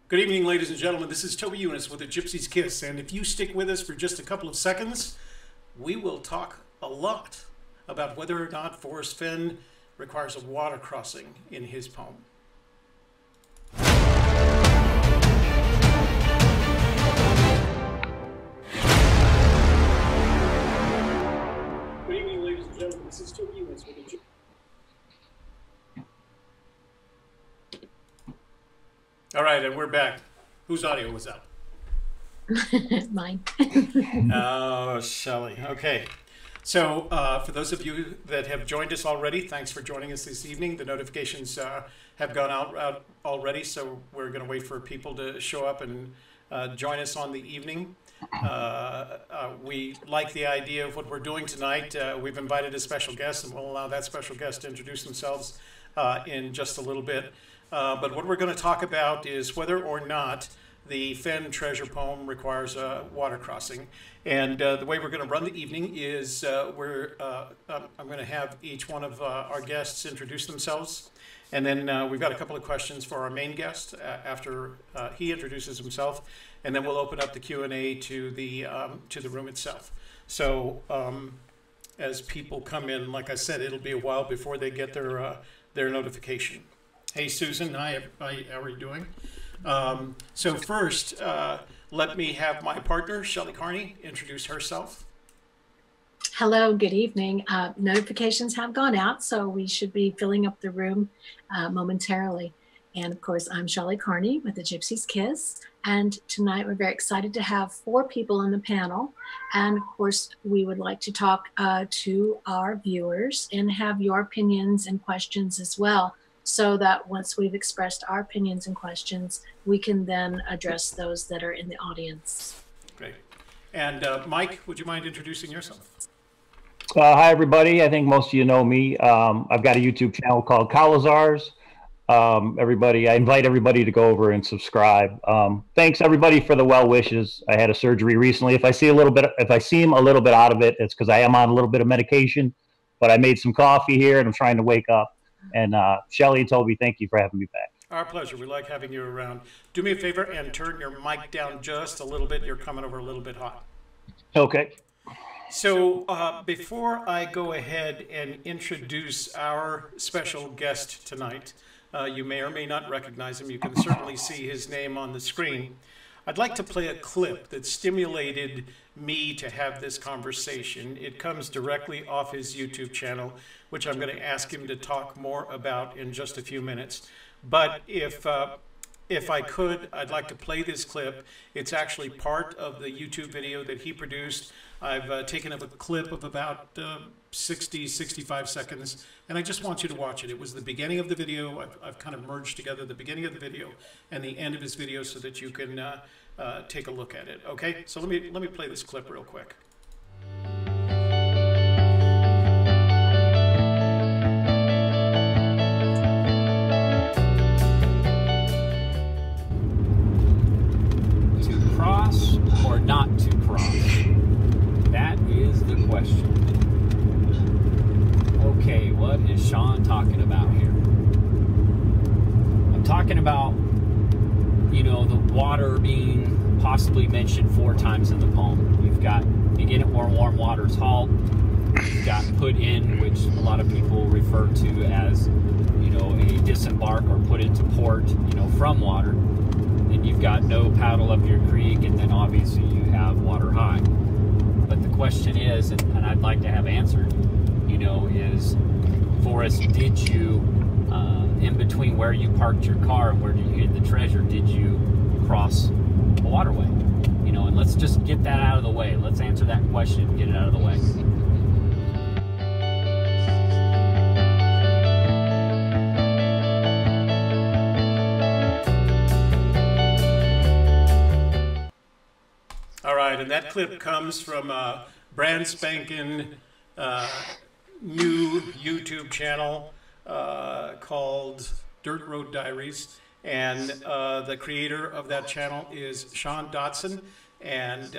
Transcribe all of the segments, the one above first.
Good evening, ladies and gentlemen. This is Toby Eunice with the Gypsy's Kiss, and if you stick with us for just a couple of seconds, we will talk a lot about whether or not Forrest Fenn requires a water crossing in his poem. Good evening, ladies and gentlemen. This is Toby Eunice with the Gypsy's. All right, and we're back. Whose audio was up? Mine. Oh, Shelley. Okay. So for those of you that have joined us already, thanks for joining us this evening. The notifications have gone out already, so we're going to wait for people to show up and join us on the evening. We like the idea of what we're doing tonight. We've invited a special guest, and we'll allow that special guest to introduce themselves in just a little bit. But what we're going to talk about is whether or not the Fenn treasure poem requires a water crossing. And the way we're going to run the evening is I'm going to have each one of our guests introduce themselves. And then we've got a couple of questions for our main guest after he introduces himself. And then we'll open up the Q&A to the room itself. So as people come in, like I said, it'll be a while before they get their notification. Hey, Susan. Hi, everybody. How are you doing? So first, let me have my partner, Shelley Carney, introduce herself. Hello, good evening. Notifications have gone out, so we should be filling up the room momentarily. And of course, I'm Shelley Carney with the Gypsy's Kiss. And tonight we're very excited to have 4 people on the panel. And of course, we would like to talk to our viewers and have your opinions and questions as well, so that once we've expressed our opinions and questions, we can then address those that are in the audience. Great. And Mike, would you mind introducing yourself? Hi, everybody. I think most of you know me. I've got a YouTube channel called Kalazars. I invite everybody to go over and subscribe. Thanks, everybody, for the well wishes. I had a surgery recently. If I seem a little bit out of it, it's because I am on a little bit of medication, but I made some coffee here and I'm trying to wake up. And Shelley and Toby, thank you for having me back. Our pleasure. We like having you around. Do me a favor and turn your mic down just a little bit. You're coming over a little bit hot. Okay. So before I go ahead and introduce our special guest tonight, you may or may not recognize him. You can certainly see his name on the screen. I'd like to play a clip that stimulated me to have this conversation. It comes directly off his YouTube channel, which I'm going to ask him to talk more about in just a few minutes. But if I could, I'd like to play this clip. It's actually part of the YouTube video that he produced. I've taken up a clip of about 65 seconds, and I just want you to watch it. It was the beginning of the video. I've kind of merged together the beginning of the video and the end of his video so that you can take a look at it. Okay, so let me play this clip real quick. To cross or not to cross? That is the question. Okay, what is Sean talking about here? I'm talking about, the water being possibly mentioned 4 times in the poem. You've got begin at where warm waters halt. You've got put in, which a lot of people refer to as, a disembark or put into port, from water. Then you've got no paddle up your creek, and then obviously you have water high. But the question is, and I'd like to have answered, is, Forrest, did you, in between where you parked your car and where you hid the treasure, did you cross a waterway? And let's just get that out of the way. Let's answer that question and get it out of the way. All right, and that clip comes from a brand spanking new YouTube channel called Dirt Road Diaries, and the creator of that channel is Sean Dotson, and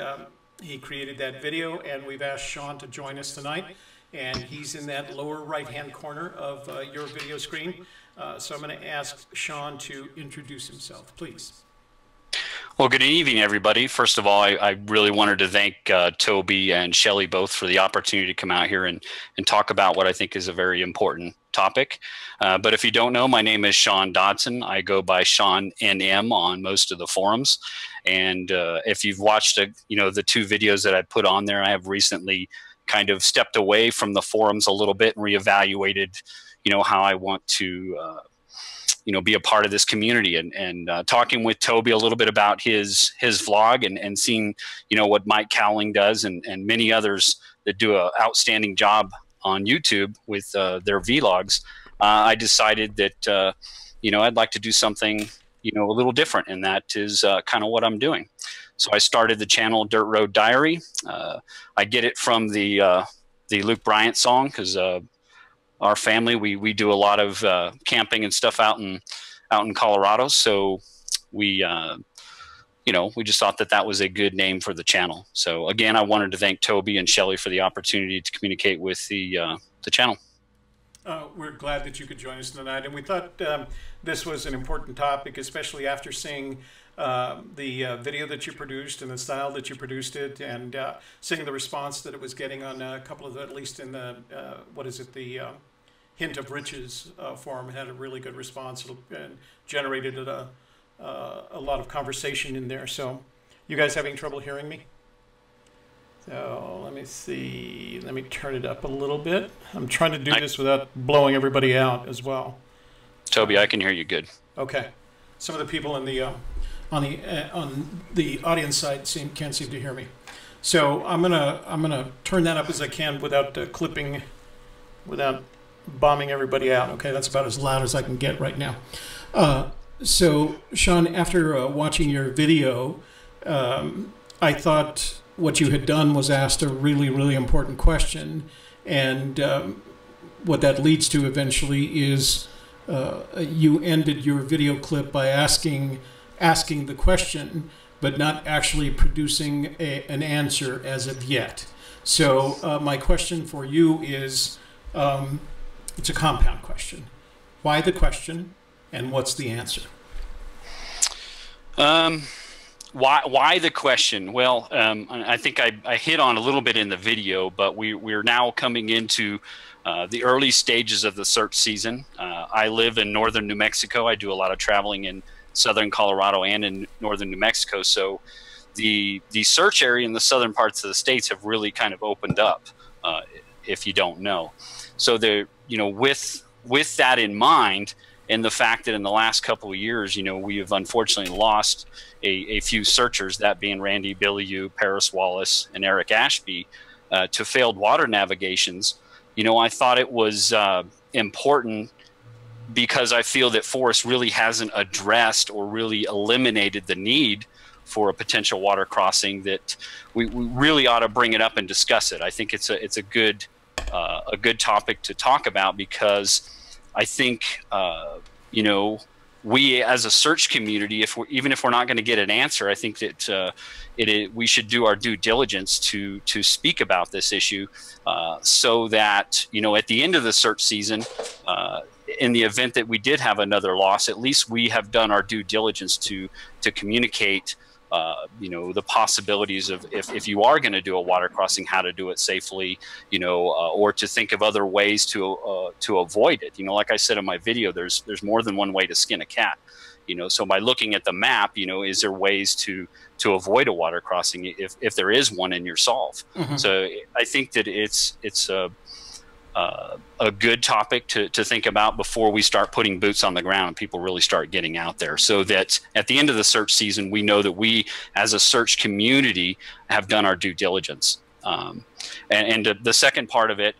he created that video, and we've asked Sean to join us tonight, and he's in that lower right-hand corner of your video screen. So I'm going to ask Sean to introduce himself, please. Well, good evening, everybody. First of all, I really wanted to thank Toby and Shelley both for the opportunity to come out here and talk about what I think is a very important topic. But if you don't know, my name is Sean Dodson. I go by Sean NM on most of the forums. And if you've watched the two videos that I put on there, I have recently kind of stepped away from the forums a little bit and reevaluated, how I want to be a part of this community, and talking with Toby a little bit about his vlog and seeing, what Mike Cowling does and many others that do an outstanding job on YouTube with their vlogs. I decided that, I'd like to do something, a little different, and that is kind of what I'm doing. So I started the channel Dirt Road Diary. I get it from the Luke Bryant song, because our family, we do a lot of camping and stuff out in Colorado. So we just thought that was a good name for the channel. So again, I wanted to thank Toby and Shelley for the opportunity to communicate with the channel. We're glad that you could join us tonight, and we thought this was an important topic, especially after seeing the video that you produced and the style that you produced it, and seeing the response that it was getting on a couple of at least in the the Hint of Riches forum. It had a really good response and generated a lot of conversation in there. So, you guys having trouble hearing me? So let me see. Let me turn it up a little bit. I'm trying to do this without blowing everybody out as well. Toby, I can hear you good. Okay. Some of the people in the on the audience side can't seem to hear me. So I'm gonna turn that up as I can without clipping, without bombing everybody out. Okay, that's about as loud as I can get right now. So Sean, after watching your video, I thought what you had done was asked a really, really important question, and what that leads to eventually is you ended your video clip by asking the question, but not actually producing an answer as of yet. So my question for you is, it's a compound question. Why the question, and what's the answer? Why the question? Well, I think I hit on a little bit in the video, but we're now coming into the early stages of the search season. I live in northern New Mexico. I do a lot of traveling in southern Colorado and in northern New Mexico. So the search area in the southern parts of the states have really kind of opened up, if you don't know. So with that in mind, and the fact that in the last couple of years, we have unfortunately lost a few searchers, that being Randy Bilyeu, Paris Wallace, and Eric Ashby, to failed water navigations. I thought it was important, because I feel that Forrest really hasn't addressed or really eliminated the need for a potential water crossing, that we really ought to bring it up and discuss it. I think it's a good topic to talk about, because I think we as a search community, even if we're not going to get an answer, I think that we should do our due diligence to speak about this issue, so that at the end of the search season, in the event that we did have another loss, at least we have done our due diligence to communicate the possibilities of if you are going to do a water crossing, how to do it safely, or to think of other ways to avoid it. Like I said in my video, there's more than one way to skin a cat. So by looking at the map, is there ways to avoid a water crossing if there is one in your solve? Mm-hmm. So I think that it's a good topic to think about before we start putting boots on the ground and people really start getting out there, so that at the end of the search season, we know that we as a search community have done our due diligence. And the second part of it,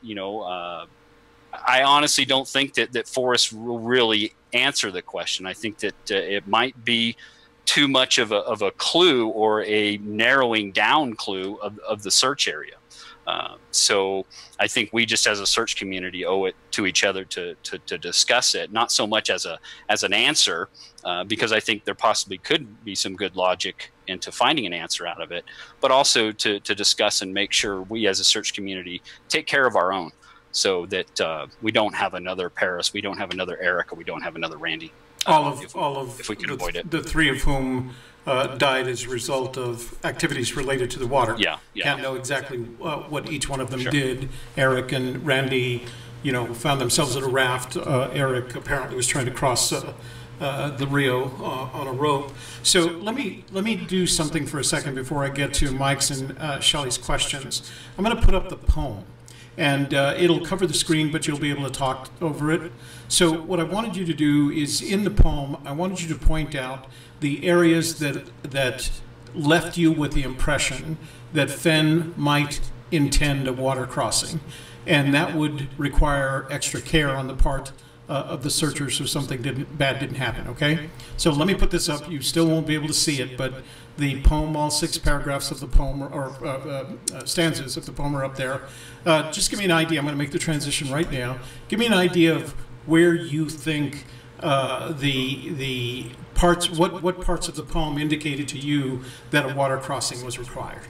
I honestly don't think that Forrest will really answer the question. I think that it might be too much of a clue, or a narrowing down clue of the search area. So I think we just as a search community owe it to each other to discuss it, not so much as an answer, because I think there possibly could be some good logic into finding an answer out of it, but also to discuss and make sure we as a search community take care of our own, so that we don't have another Paris, we don't have another Erica, we don't have another Randy. All of if we could avoid it. The three of whom died as a result of activities related to the water. Yeah. Can't know exactly what each one of them Sure. did. Eric and Randy, found themselves at a raft. Eric apparently was trying to cross the Rio on a rope. So let me do something for a second before I get to Mike's and Shelley's questions. I'm going to put up the poem, and it'll cover the screen, but you'll be able to talk over it. So what I wanted you to do is, in the poem, I wanted you to point out the areas that left you with the impression that Fenn might intend a water crossing, and that would require extra care on the part of the searchers so something bad didn't happen, okay? So let me put this up. You still won't be able to see it, but the poem, all 6 paragraphs of the poem, or stanzas of the poem are up there. Just give me an idea. I'm going to make the transition right now. Give me an idea of where you think the parts, what parts of the poem indicated to you that a water crossing was required.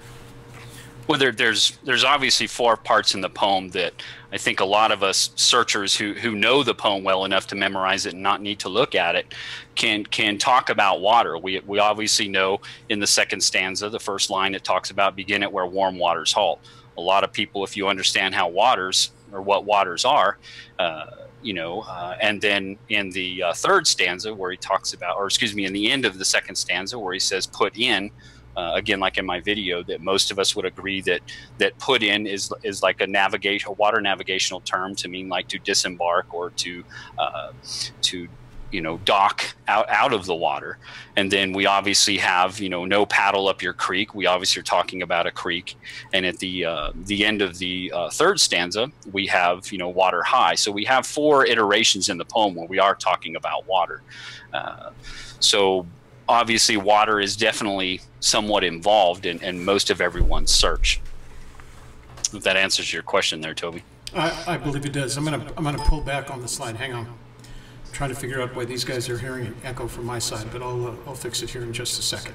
Well, there's obviously 4 parts in the poem that I think a lot of us searchers who know the poem well enough to memorize it and not need to look at it can talk about water. We obviously know in the second stanza, the first line, it talks about begin at where warm waters halt. A lot of people, if you understand how waters or what waters are, and then in the third stanza where he talks about, or excuse me, in the end of the second stanza where he says put in, again, like in my video, that most of us would agree that put in is like a water navigational term to mean like to disembark or to dock out of the water. And then we obviously have no paddle up your creek. We obviously are talking about a creek. And at the end of the third stanza, we have water high. So we have 4 iterations in the poem where we are talking about water. So obviously water is definitely somewhat involved in most of everyone's search. If that answers your question there, Toby. I believe it does. I'm gonna pull back on the slide. Hang on. I'm trying to figure out why these guys are hearing an echo from my side, but I'll fix it here in just a second.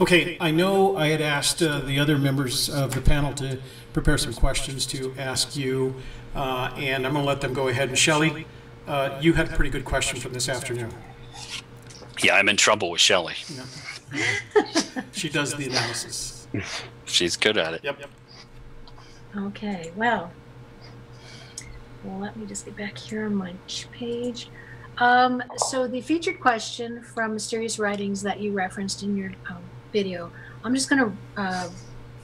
Okay, I know I had asked the other members of the panel to prepare some questions to ask you, and I'm gonna let them go ahead. And Shelley, you had a pretty good question from this afternoon. Yeah, I'm in trouble with Shelley. Yeah. She does the analysis. She's good at it. Yep. Okay, well, let me just get back here on my page. So the featured question from Mysterious Writings that you referenced in your video, I'm just going to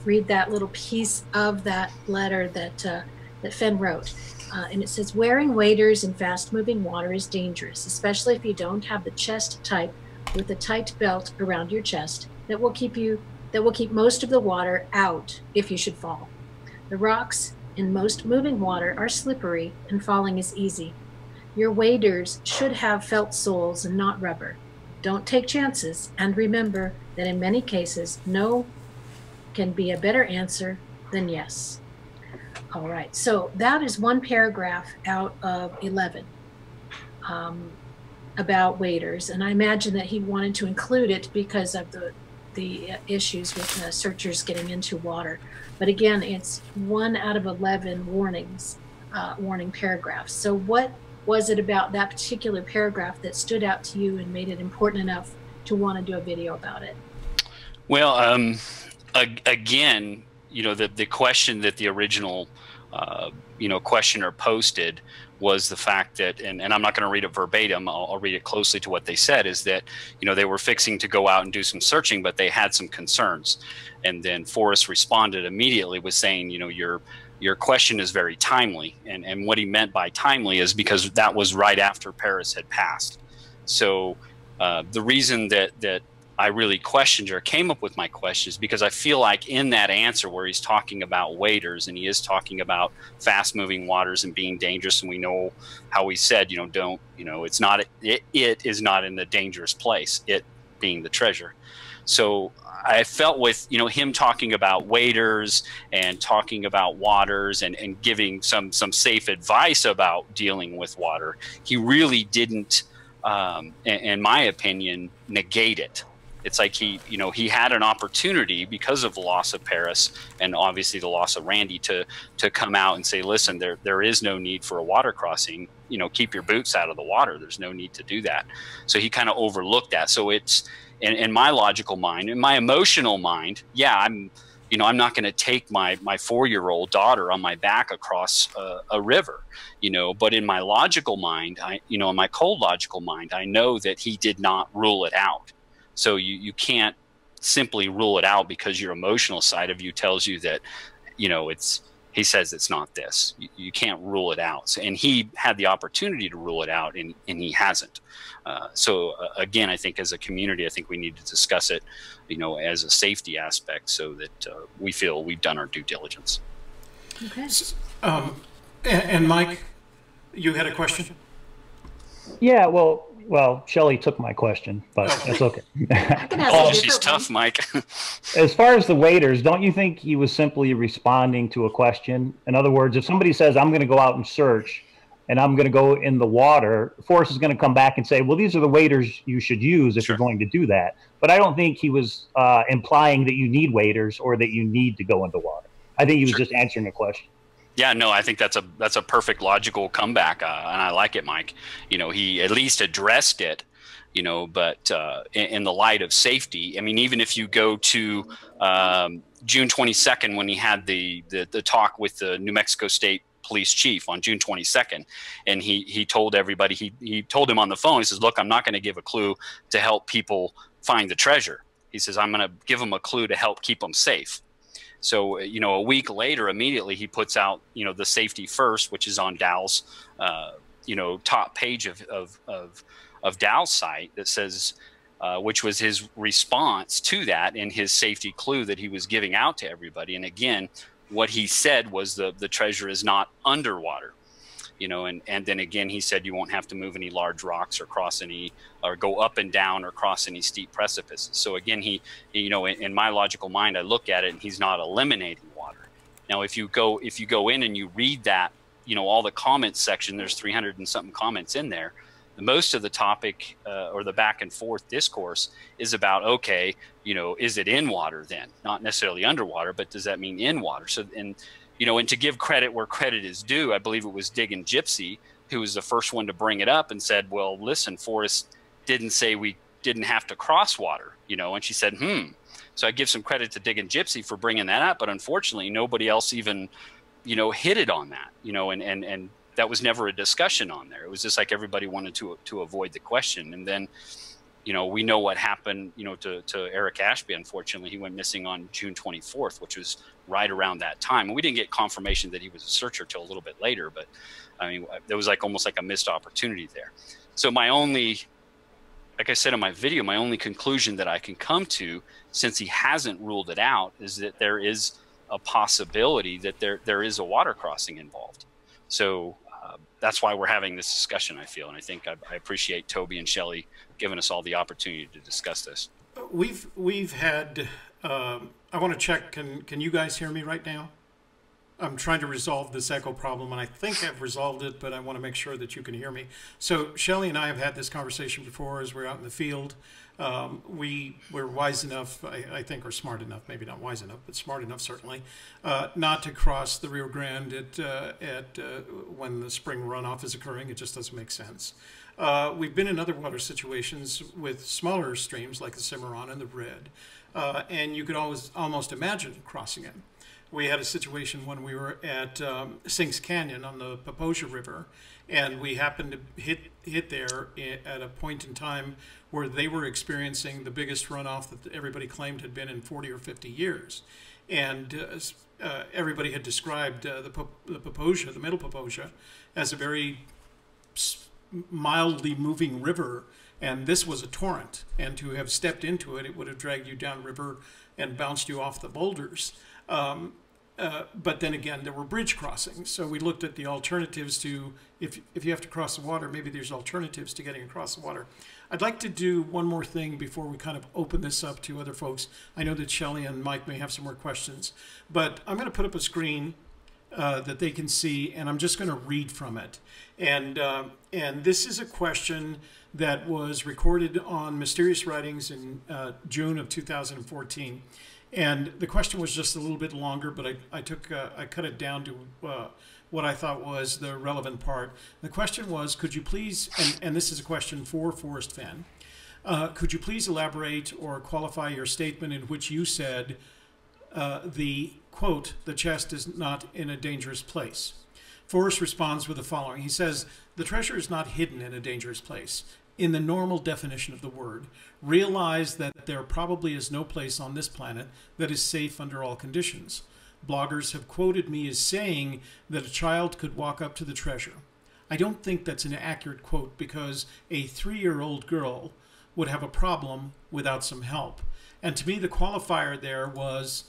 read that little piece of that letter that Fenn wrote. And it says, wearing waders in fast-moving water is dangerous, especially if you don't have the chest type with a tight belt around your chest that will keep most of the water out if you should fall. The rocks in most moving water are slippery and falling is easy. Your waders should have felt soles and not rubber. Don't take chances, and remember that in many cases, no can be a better answer than yes. All right, so that is one paragraph out of 11 about waders, and I imagine that he wanted to include it because of the issues with searchers getting into water. But again, it's 1 out of 11 warning paragraphs. So what was it about that particular paragraph that stood out to you and made it important enough to want to do a video about it? Well, again, the question that the original questioner posted was the fact that, and I'm not going to read it verbatim, I'll read it closely to what they said, is that, they were fixing to go out and do some searching, but they had some concerns. And then Forrest responded immediately with saying, your question is very timely. And what he meant by timely is because that was right after Paris had passed. So the reason that I really questioned or came up with my questions because I feel like in that answer where he's talking about waders and he is talking about fast moving waters and being dangerous, and we know how he said, it's not, it is not in the dangerous place, it being the treasure. So I felt with, him talking about waders and talking about waters and giving some safe advice about dealing with water, he really didn't, in my opinion, negate it. It's like he had an opportunity because of the loss of Paris and obviously the loss of Randy to come out and say, listen, there is no need for a water crossing. Keep your boots out of the water. There's no need to do that. So he kind of overlooked that. So it's in my logical mind, in my emotional mind, yeah, I'm not going to take my 4-year-old daughter on my back across a river, but in my logical mind, in my cold logical mind, I know that he did not rule it out. So you can't simply rule it out because your emotional side of you tells you that, he says it's not this. You can't rule it out. So, and he had the opportunity to rule it out, and he hasn't. So again, I think as a community, I think we need to discuss it, as a safety aspect, so that we feel we've done our due diligence. Okay. And Mike, you had a question? Yeah, well, Shelley took my question, but that's okay. She's tough, Mike. As far as the waders, don't you think he was simply responding to a question? In other words, if somebody says, I'm going to go out and search, and I'm going to go in the water, Forrest is going to come back and say, well, these are the waders you should use if you're going to do that. But I don't think he was implying that you need waders or that you need to go into water. I think he was just answering a question. Yeah, no, I think that's a perfect logical comeback, and I like it, Mike. He at least addressed it, but in the light of safety. I mean, even if you go to June 22nd, when he had the talk with the New Mexico State Police Chief on June 22nd, and he told everybody, he told him on the phone, he says, look, I'm not going to give a clue to help people find the treasure. He says, I'm going to give them a clue to help keep them safe. So, a week later, immediately he puts out, the safety first, which is on Dow's, top page of Dow's site that says, which was his response to that in his safety clue that he was giving out to everybody. And again, what he said was the treasure is not underwater, and then again, he said you won't have to move any large rocks or or go up and down or cross any steep precipices. So again, he in my logical mind, I look at it and he's not eliminating water. Now, if you go in and you read that, all the comments section, there's 300 and something comments in there. Most of the topic or the back and forth discourse is about, okay, is it in water then? Not necessarily underwater, but does that mean in water? So, and to give credit where credit is due, I believe it was Diggin' Gypsy who was the first one to bring it up and said, well, listen, Forrest didn't say we didn't have to cross water, and she said, So I give some credit to Diggin' Gypsy for bringing that up, but unfortunately nobody else even, hit it on that, and that was never a discussion on there. It was just like everybody wanted to avoid the question. And then, we know what happened, to Eric Ashby. Unfortunately, he went missing on June 24th, which was right around that time. And we didn't get confirmation that he was a searcher till a little bit later, but I mean, there was almost like a missed opportunity there. So my only, like I said in my video, my only conclusion that I can come to, since he hasn't ruled it out, is that there is a possibility that there is a water crossing involved. So that's why we're having this discussion, I feel. And I think I appreciate Toby and Shelley giving us all the opportunity to discuss this. We've had, I want to check, can you guys hear me right now? I'm trying to resolve this echo problem, and I think I've resolved it, but I want to make sure that you can hear me. So Shelley and I have had this conversation before as we're out in the field. We're wise enough, I think, or smart enough, maybe not wise enough, but smart enough certainly, not to cross the Rio Grande when the spring runoff is occurring. It just doesn't make sense. We've been in other water situations with smaller streams like the Cimarron and the Red, and you could almost imagine crossing it. We had a situation when we were at Sinks Canyon on the Paposia River, and we happened to hit there at a point in time where they were experiencing the biggest runoff that everybody claimed had been in 40 or 50 years. And everybody had described the Paposia, the Middle Paposia, as a very mildly moving river, and this was a torrent. And to have stepped into it, it would have dragged you downriver and bounced you off the boulders. But then again, there were bridge crossings. So we looked at the alternatives to, if you have to cross the water, maybe there's alternatives to getting across the water. I'd like to do one more thing before we kind of open this up to other folks. I know that Shelley and Mike may have some more questions, but I'm going to put up a screen that they can see, and I'm just going to read from it. And this is a question that was recorded on Mysterious Writings in June of 2014. And the question was just a little bit longer, but I cut it down to what I thought was the relevant part. The question was, could you please, and this is a question for Forrest Fenn, could you please elaborate or qualify your statement in which you said the, quote, the chest is not in a dangerous place? Forrest responds with the following. He says, the treasure is not hidden in a dangerous place. In the normal definition of the word, realize that there probably is no place on this planet that is safe under all conditions. Bloggers have quoted me as saying that a child could walk up to the treasure. I don't think that's an accurate quote because a 3-year-old girl would have a problem without some help. And to me, the qualifier there was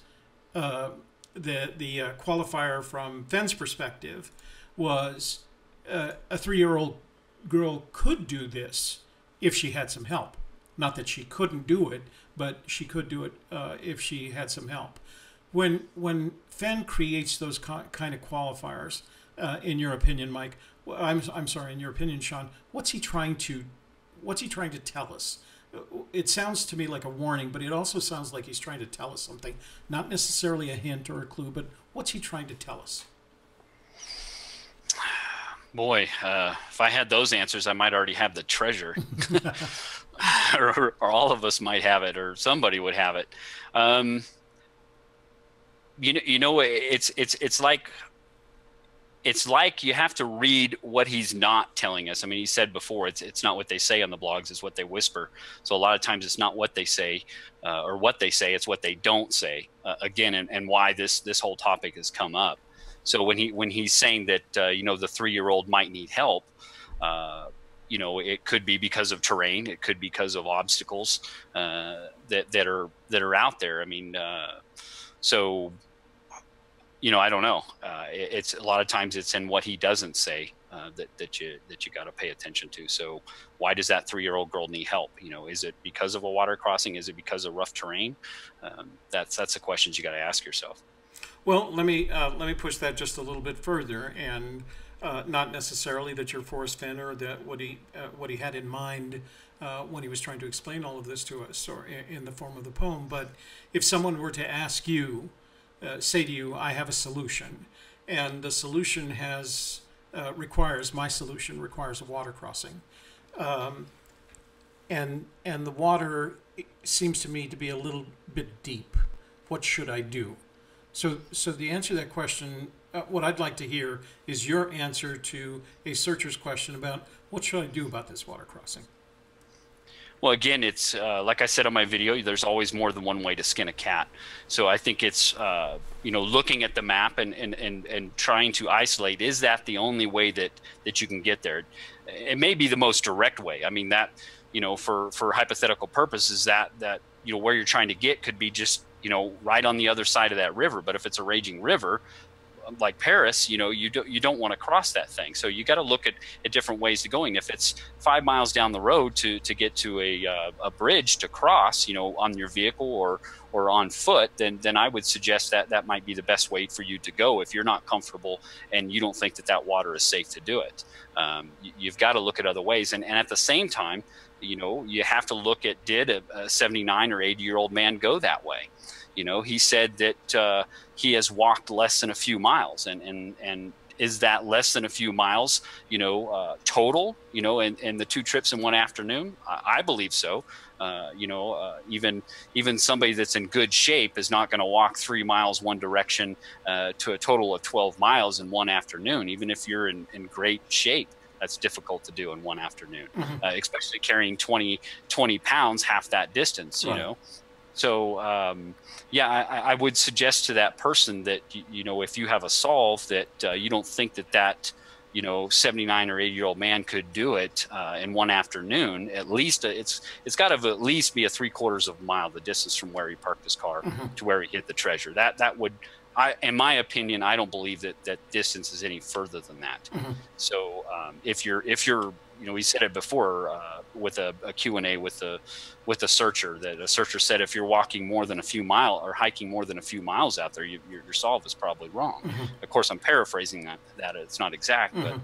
the qualifier from Fenn's perspective was a 3-year-old girl could do this if she had some help. Not that she couldn't do it, but she could do it if she had some help. When Fenn creates those kind of qualifiers, in your opinion, Mike, I'm sorry, in your opinion, Sean, what's he trying to tell us? It sounds to me like a warning, but it also sounds like he's trying to tell us something. Not necessarily a hint or a clue, but what's he trying to tell us? Boy, if I had those answers, I might already have the treasure. or all of us might have it, or somebody would have it. You know, it's like you have to read what he's not telling us. I mean, he said before, it's not what they say on the blogs, it's what they whisper. So a lot of times it's not what they say or what they say, it's what they don't say. Again, and why this whole topic has come up. So when he's saying that, you know, the 3-year-old might need help, you know, it could be because of terrain. It could be because of obstacles that are out there. I mean, so, you know, I don't know. It's a lot of times it's in what he doesn't say that you got to pay attention to. So why does that 3-year-old girl need help? You know, is it because of a water crossing? Is it because of rough terrain? That's the questions you got to ask yourself. Well, let me push that just a little bit further, and not necessarily that you're Forrest Fenn or that what he had in mind when he was trying to explain all of this to us, or in the form of the poem. But if someone were to ask you, say to you, "I have a solution," and the solution my solution requires a water crossing, and the water seems to me to be a little bit deep. What should I do? So the answer to that question, what I'd like to hear is your answer to a searcher's question about what should I do about this water crossing? Well, again, it's like I said on my video, there's always more than one way to skin a cat. So I think it's, you know, looking at the map and trying to isolate, is that the only way that you can get there? It may be the most direct way. I mean, that, you know, for hypothetical purposes, that, you know, where you're trying to get could be just, you know, right on the other side of that river. But if it's a raging river, like Paris, you know, you don't want to cross that thing. So you got to look at different ways to going. If it's 5 miles down the road to get to a bridge to cross, you know, on your vehicle or on foot, then I would suggest that might be the best way for you to go if you're not comfortable and you don't think that water is safe to do it. You've got to look at other ways. And at the same time, you know, you have to look at, did a 79 or 80-year-old man go that way? You know, he said that he has walked less than a few miles, and is that less than a few miles, you know, total, you know, and the 2 trips in one afternoon? I believe so. You know, even somebody that's in good shape is not going to walk 3 miles one direction to a total of 12 miles in one afternoon. Even if you're in great shape, that's difficult to do in one afternoon, especially carrying 20 pounds, half that distance, you know. So, yeah, I would suggest to that person that, you know, if you have a solve that you don't think that, you know, 79 or 80-year-old man could do it in one afternoon, at least it's got to at least be a 3/4 of a mile, the distance from where he parked his car to where he hit the treasure. That would, in my opinion, I don't believe that distance is any further than that. So if you're we said it before with a Q&A with the searcher, that a searcher said if you're walking more than a few miles or hiking more than a few miles out there, your solve is probably wrong. Of course, I'm paraphrasing that it's not exact, but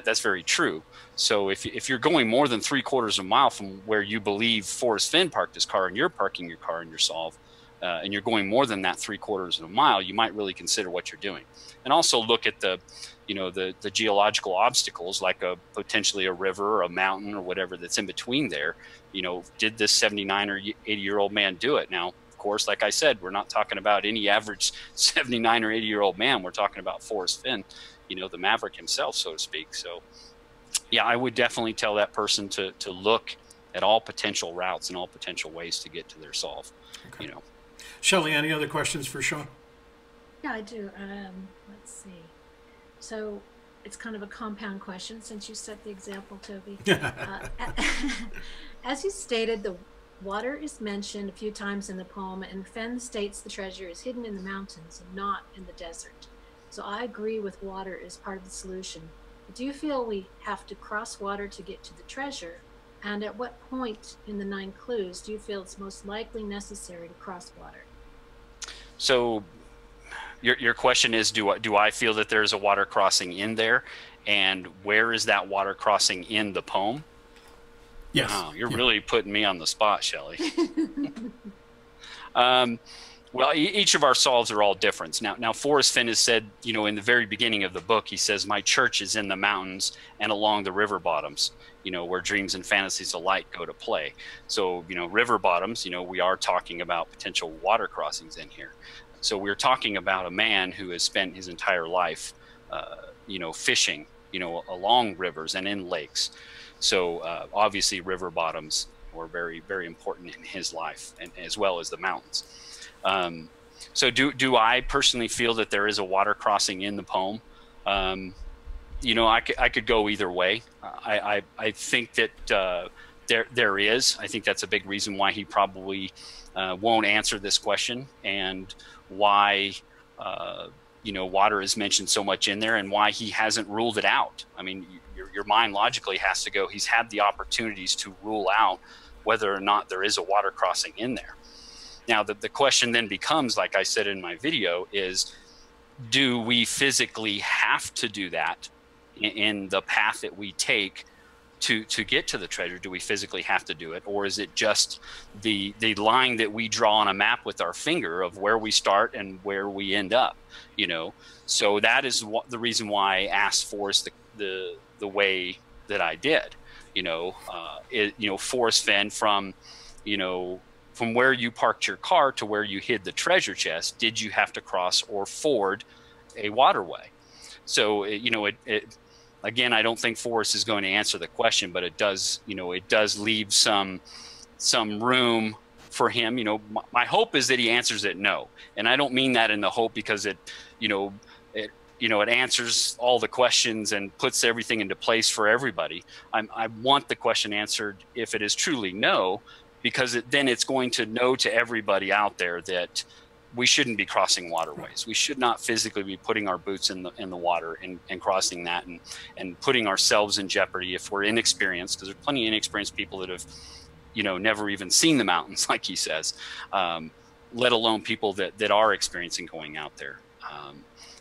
that's very true. So if you're going more than 3/4 of a mile from where you believe Forrest Fenn parked his car, and you're parking your car in your solve, and you're going more than that 3/4 of a mile, you might really consider what you're doing. And also look at the geological obstacles, like potentially a river or a mountain or whatever that's in between there. Did this 79 or 80-year-old man do it? Now, of course, like I said, we're not talking about any average 79 or 80-year-old man. We're talking about Forrest Fenn, the maverick himself, so to speak. So yeah, I would definitely tell that person to look at all potential routes and all potential ways to get to their solve. Okay. Shelley, any other questions for Sean? Yeah, I do. Let's see. So it's kind of a compound question since you set the example, Toby. As you stated, the water is mentioned a few times in the poem, and Fenn states the treasure is hidden in the mountains and not in the desert. So I agree with water is part of the solution. But do you feel we have to cross water to get to the treasure? And at what point in the 9 clues do you feel it's most likely necessary to cross water? So your question is, do I feel that there's a water crossing in there, and where is that water crossing in the poem? Yes. Wow, you're really putting me on the spot, Shelley. Well, each of our solves are all different. Now, Forrest Fenn has said, in the very beginning of the book, he says, my church is in the mountains and along the river bottoms, where dreams and fantasies alike go to play. So, river bottoms, we are talking about potential water crossings in here. So we're talking about a man who has spent his entire life, fishing, along rivers and in lakes. So obviously river bottoms were very, very important in his life, and as well as the mountains. So do I personally feel that there is a water crossing in the poem? I could go either way. I think that there is. I think that's a big reason why he probably won't answer this question, and why water is mentioned so much in there, and why he hasn't ruled it out. I mean, your mind logically has to go, he's had the opportunities to rule out whether or not there is a water crossing in there. Now, the question then becomes, like I said in my video, is do we physically have to do that in the path that we take to get to the treasure? Do we physically have to do it? Or is it just the line that we draw on a map with our finger of where we start and where we end up, So that is the reason why I asked Forrest the way that I did, Forrest Fenn, from where you parked your car to where you hid the treasure chest, did you have to cross or ford a waterway? So, again, I don't think Forrest is going to answer the question, but it does leave some room for him. My hope is that he answers it no. And I don't mean that in the hope because it answers all the questions and puts everything into place for everybody. I want the question answered if it is truly no, because then it's going to know to everybody out there that we shouldn't be crossing waterways. We should not physically be putting our boots in the water and crossing that and putting ourselves in jeopardy if we're inexperienced, because there's plenty of inexperienced people that have, never even seen the mountains, like he says, let alone people that are experiencing going out there.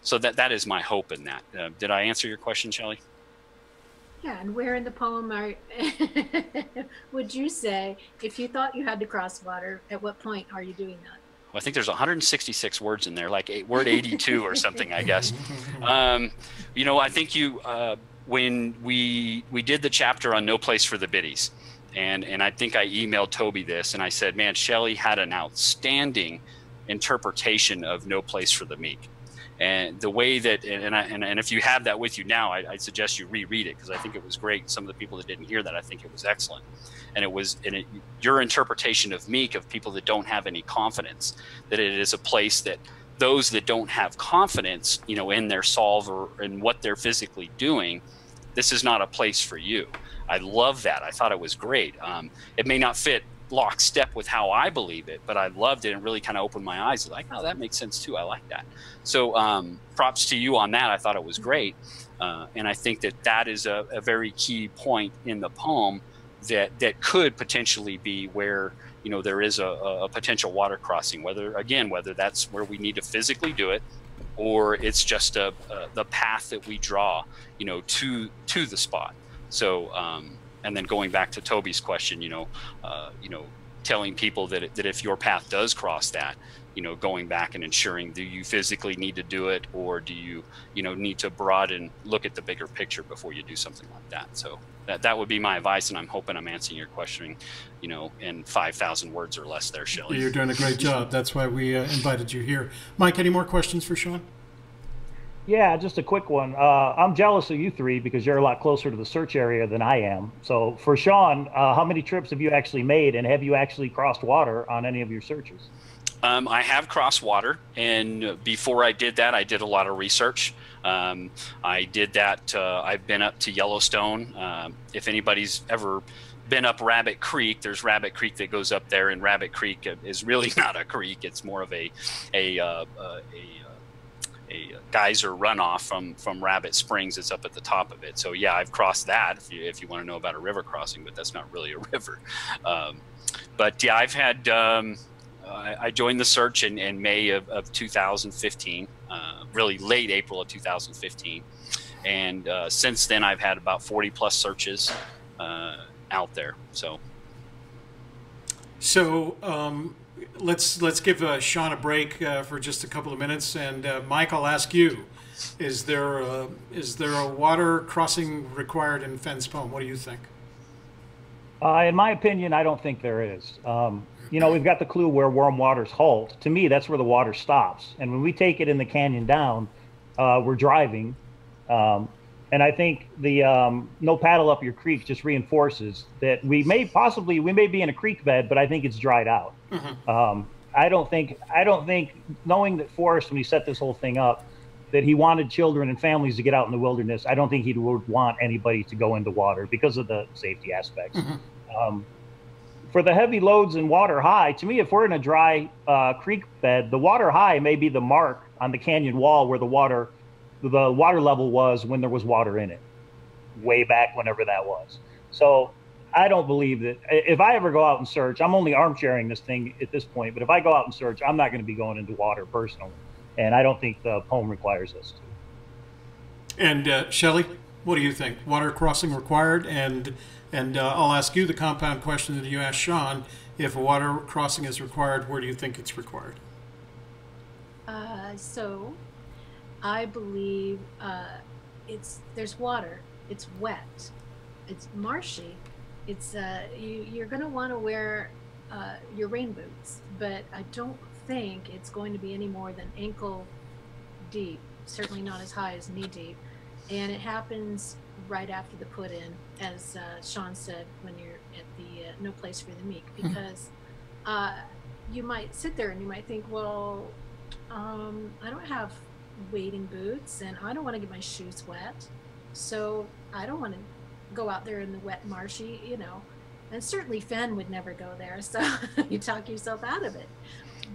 So that is my hope in that. Did I answer your question, Shelley? Yeah, and where in the poem would you say, if you thought you had to cross water, at what point are you doing that? Well, I think there's 166 words in there, like word 82 or something, I guess. I think when we did the chapter on No Place for the Biddies, and I think I emailed Toby this, and I said, man, Shelley had an outstanding interpretation of No Place for the Meek. And the way that, and if you have that with you now, I'd suggest you reread it, because I think it was great. Some of the people that didn't hear that, I think it was excellent. And your interpretation of meek, of people that don't have any confidence, that it is a place that those that don't have confidence, in their solve or in what they're physically doing, this is not a place for you. I love that. I thought it was great. It may not fit lockstep with how I believe it, but I loved it and really kind of opened my eyes. Like, oh, that makes sense too. I like that. So props to you on that. I thought it was great. And I think that is a very key point in the poem that could potentially be where, you know, there is a potential water crossing, whether that's where we need to physically do it, or it's just the path that we draw, you know, to the spot. So, and then going back to Toby's question, you know, telling people that if your path does cross that, you know, going back and ensuring, do you physically need to do it, or do you, you know, need to broaden, look at the bigger picture before you do something like that? So that would be my advice, and I'm hoping I'm answering your question, you know, in 5,000 words or less there, Shelley. You're doing a great job. That's why we invited you here. Mike, any more questions for Sean? Yeah, just a quick one. I'm jealous of you three because you're a lot closer to the search area than I am. So for Sean, how many trips have you actually made, and have you actually crossed water on any of your searches? I have crossed water, and before I did that, I did a lot of research. I did that. I've been up to Yellowstone. If anybody's ever been up Rabbit Creek, there's Rabbit Creek that goes up there, and Rabbit Creek is really not a creek. It's more of a geyser runoff from Rabbit Springs. It's up at the top of it. So yeah, I've crossed that. If you want to know about a river crossing, but that's not really a river. But yeah, I've had. I joined the search in May of 2015, really late April of 2015. And since then, I've had about 40 plus searches out there. So let's give Sean a break for just a couple of minutes. And Mike, I'll ask you, is there a water crossing required in Fenn's poem? What do you think? In my opinion, I don't think there is. You know, we've got the clue where warm waters halt. To me, that's where the water stops. And when we take it in the canyon down, we're driving. And I think the no paddle up your creek just reinforces that we may be in a creek bed, but I think it's dried out. Mm-hmm. I don't think knowing that Forrest, when he set this whole thing up, that he wanted children and families to get out in the wilderness, I don't think he would want anybody to go into water because of the safety aspects. Mm-hmm. For the heavy loads and water high, to me, if we're in a dry creek bed, the water high may be the mark on the canyon wall where the water level was when there was water in it, way back whenever that was. So I don't believe that if I ever go out and search, I'm only armchairing this thing at this point, but if I go out and search, I'm not going to be going into water personally. And I don't think the poem requires us to. And Shelley, what do you think? Water crossing required? And I'll ask you the compound question that you asked Sean. If a water crossing is required, where do you think it's required? So I believe there's water. It's wet. It's marshy. It's you're going to want to wear your rain boots, but I don't think it's going to be any more than ankle deep. Certainly not as high as knee deep. And it happens right after the put in, as Sean said, when you're at the No Place for the Meek, because you might sit there and you might think, well, I don't have wading boots and I don't want to get my shoes wet, so I don't want to go out there in the wet marshy, you know, and certainly Fenn would never go there, so you talk yourself out of it.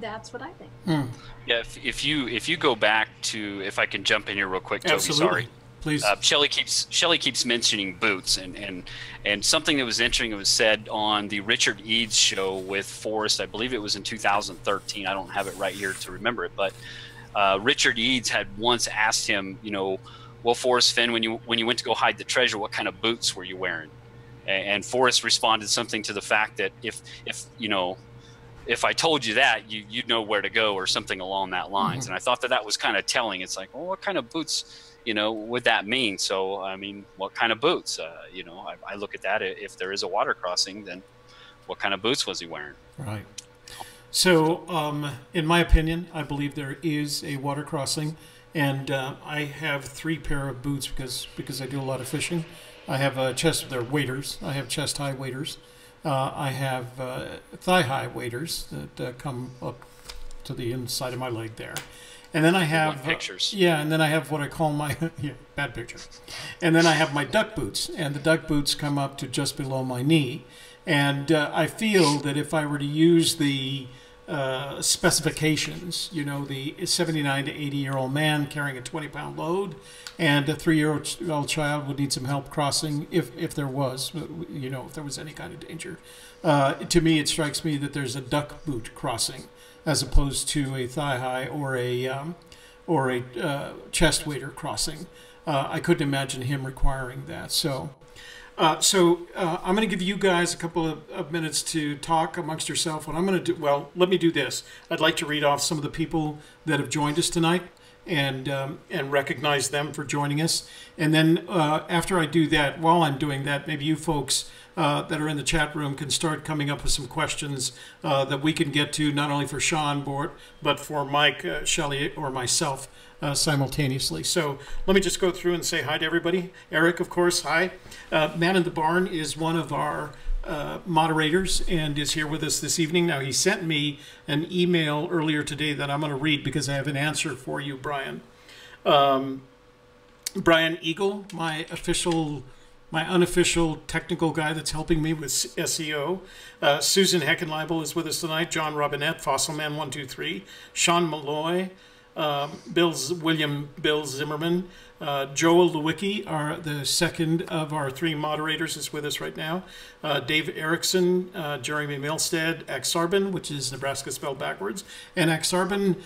That's what I think. Yeah, if you go back to, if I can jump in here real quick, Toby, absolutely. Sorry. Please. Shelley keeps mentioning boots, and something that was interesting, it was said on the Richard Eads show with Forrest, I believe it was in 2013. I don't have it right here to remember it, but Richard Eads had once asked him, you know, well, Forrest Fenn, when you went to go hide the treasure, what kind of boots were you wearing? And Forrest responded something to the fact that if I told you that, you'd know where to go, or something along that lines. Mm-hmm. And I thought that was kind of telling. It's like, well, what kind of boots, you know, would that mean? So, I mean, what kind of boots? You know, I look at that. If there is a water crossing, then what kind of boots was he wearing? Right. So, in my opinion, I believe there is a water crossing, and I have 3 pair of boots because I do a lot of fishing. I have they're waders. I have chest-high waders. I have thigh-high waders that come up to the inside of my leg there. And then I have pictures. Yeah, and then I have what I call my bad picture. And then I have my duck boots, and the duck boots come up to just below my knee. And I feel that if I were to use the specifications, you know, the 79 to 80-year-old man carrying a 20-pound load and a 3-year-old child would need some help crossing if there was, you know, if there was any kind of danger. To me, it strikes me that there's a duck boot crossing as opposed to a thigh-high or a chest waiter crossing. I couldn't imagine him requiring that. So I'm going to give you guys a couple of minutes to talk amongst yourself. What I'm going to do, well, let me do this. I'd like to read off some of the people that have joined us tonight and recognize them for joining us. And then after I do that, while I'm doing that, maybe you folks that are in the chat room can start coming up with some questions that we can get to, not only for Sean, but for Mike, Shelley, or myself simultaneously. So let me just go through and say hi to everybody. Eric, of course, hi. Man in the Barn is one of our moderators and is here with us this evening. Now, he sent me an email earlier today that I'm going to read because I have an answer for you, Brian. Brian Eagle, my unofficial technical guy that's helping me with SEO. Susan Heckenleibel is with us tonight. John Robinette, Fossilman123, Sean Malloy, William Bill Zimmerman, Joel Lewicki, the second of our 3 moderators, is with us right now. Dave Erickson, Jeremy Milstead, Axarbin, which is Nebraska spelled backwards. And Axarbin,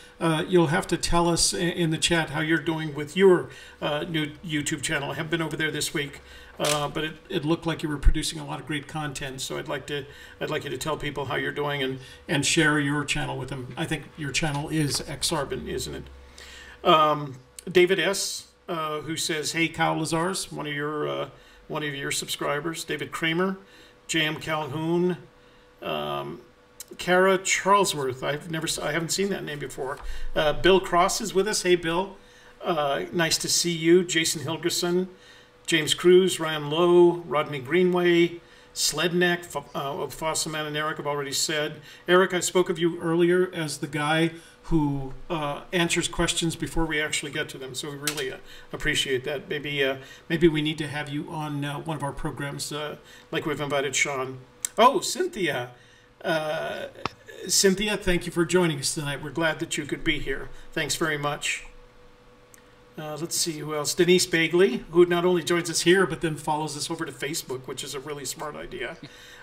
you'll have to tell us in the chat how you're doing with your new YouTube channel. I haven't been over there this week. But it looked like you were producing a lot of great content, so I'd like you to tell people how you're doing and share your channel with them. I think your channel is Xarbin, isn't it? David S, who says, "Hey, Kyle Lazars," one of your subscribers. David Kramer, J.M. Calhoun, Kara Charlesworth. I haven't seen that name before. Bill Cross is with us. Hey, Bill. Nice to see you. Jason Hilgerson. James Cruz, Ryan Lowe, Rodney Greenway, Sledneck, Fossilman and Eric have already said. Eric, I spoke of you earlier as the guy who answers questions before we actually get to them, so we really appreciate that. Maybe we need to have you on one of our programs, like we've invited Sean. Oh, Cynthia. Cynthia, thank you for joining us tonight. We're glad that you could be here. Thanks very much. Let's see who else. Denise Bagley, who not only joins us here, but then follows us over to Facebook, which is a really smart idea.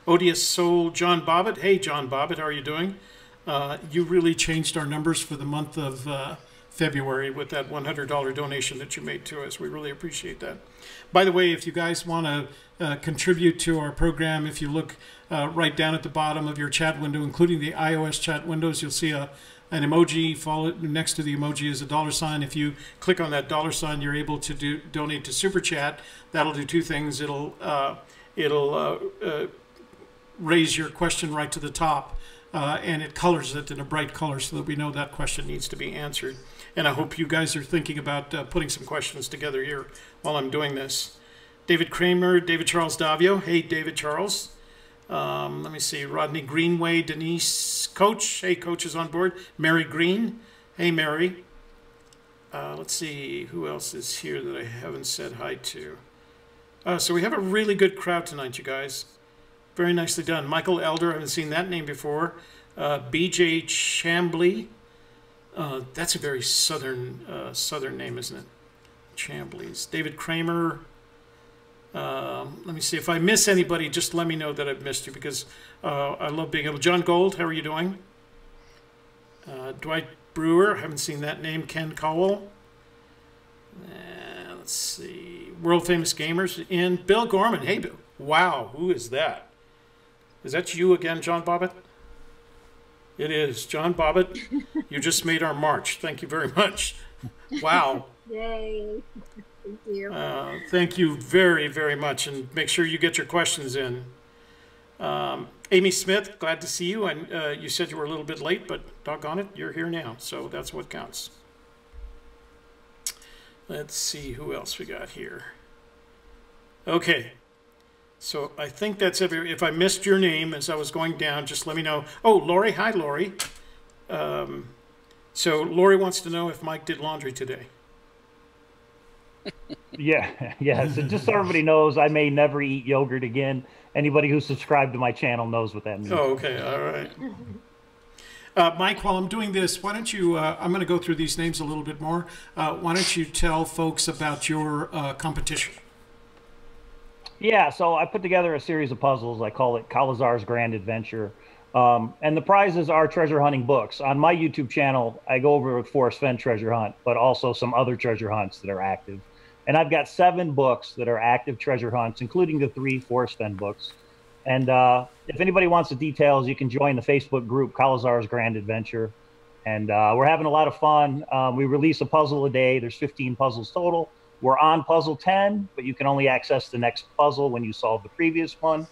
Odious Soul, John Bobbitt. Hey, John Bobbitt, how are you doing? You really changed our numbers for the month of February with that $100 donation that you made to us. We really appreciate that. By the way, if you guys want to contribute to our program, if you look right down at the bottom of your chat window, including the iOS chat windows, you'll see an emoji. Followed next to the emoji is a $sign. If you click on that $sign, you're able to donate to Super Chat. That'll do 2 things. It'll raise your question right to the top, and it colors it in a bright color so that we know that question needs to be answered. And I hope you guys are thinking about putting some questions together here while I'm doing this. David Kramer, David Charles Davio. Hey, David Charles. Let me see. Rodney Greenway, Denise, Coach. Hey, Coach is on board. Mary Green. Hey, Mary. Let's see who else is here that I haven't said hi to. So we have a really good crowd tonight, you guys. Very nicely done. Michael Elder, I haven't seen that name before. BJ Chambly. That's a very southern name, isn't it? Chambly's. David Kramer. Let me see. If I miss anybody, just let me know that I've missed you, because I love being able. John Gold, how are you doing? Dwight Brewer, haven't seen that name. Ken Cowell. Let's see. World Famous Gamers. And Bill Gorman. Hey, Bill. Wow, who is that? Is that you again, John Bobbitt? It is. John Bobbitt, you just made our March. Thank you very much. Wow. Yay. Thank you. Thank you very, very much. And make sure you get your questions in. Amy Smith, glad to see you. And you said you were a little bit late, but doggone it, you're here now. So that's what counts. Let's see who else we got here. Okay. So I think that's every. If I missed your name as I was going down, just let me know. Oh, Lori. Hi, Lori. So Lori wants to know if Mike did laundry today. Yeah, yeah. So just so everybody knows, I may never eat yogurt again. Anybody who's subscribed to my channel knows what that means. Oh, okay. All right. Mike, while I'm doing this, why don't you, I'm going to go through these names a little bit more. Why don't you tell folks about your competition? Yeah, so I put together a series of puzzles. I call it Kalazar's Grand Adventure. And the prizes are treasure hunting books. On my YouTube channel, I go over with Forrest Fenn treasure hunt, but also some other treasure hunts that are active. And I've got 7 books that are active treasure hunts, including the 3 Forrest Fenn books. And if anybody wants the details, you can join the Facebook group Kalazar's Grand Adventure. And we're having a lot of fun. We release a puzzle a day. There's 15 puzzles total. We're on puzzle 10, but you can only access the next puzzle when you solve the previous one.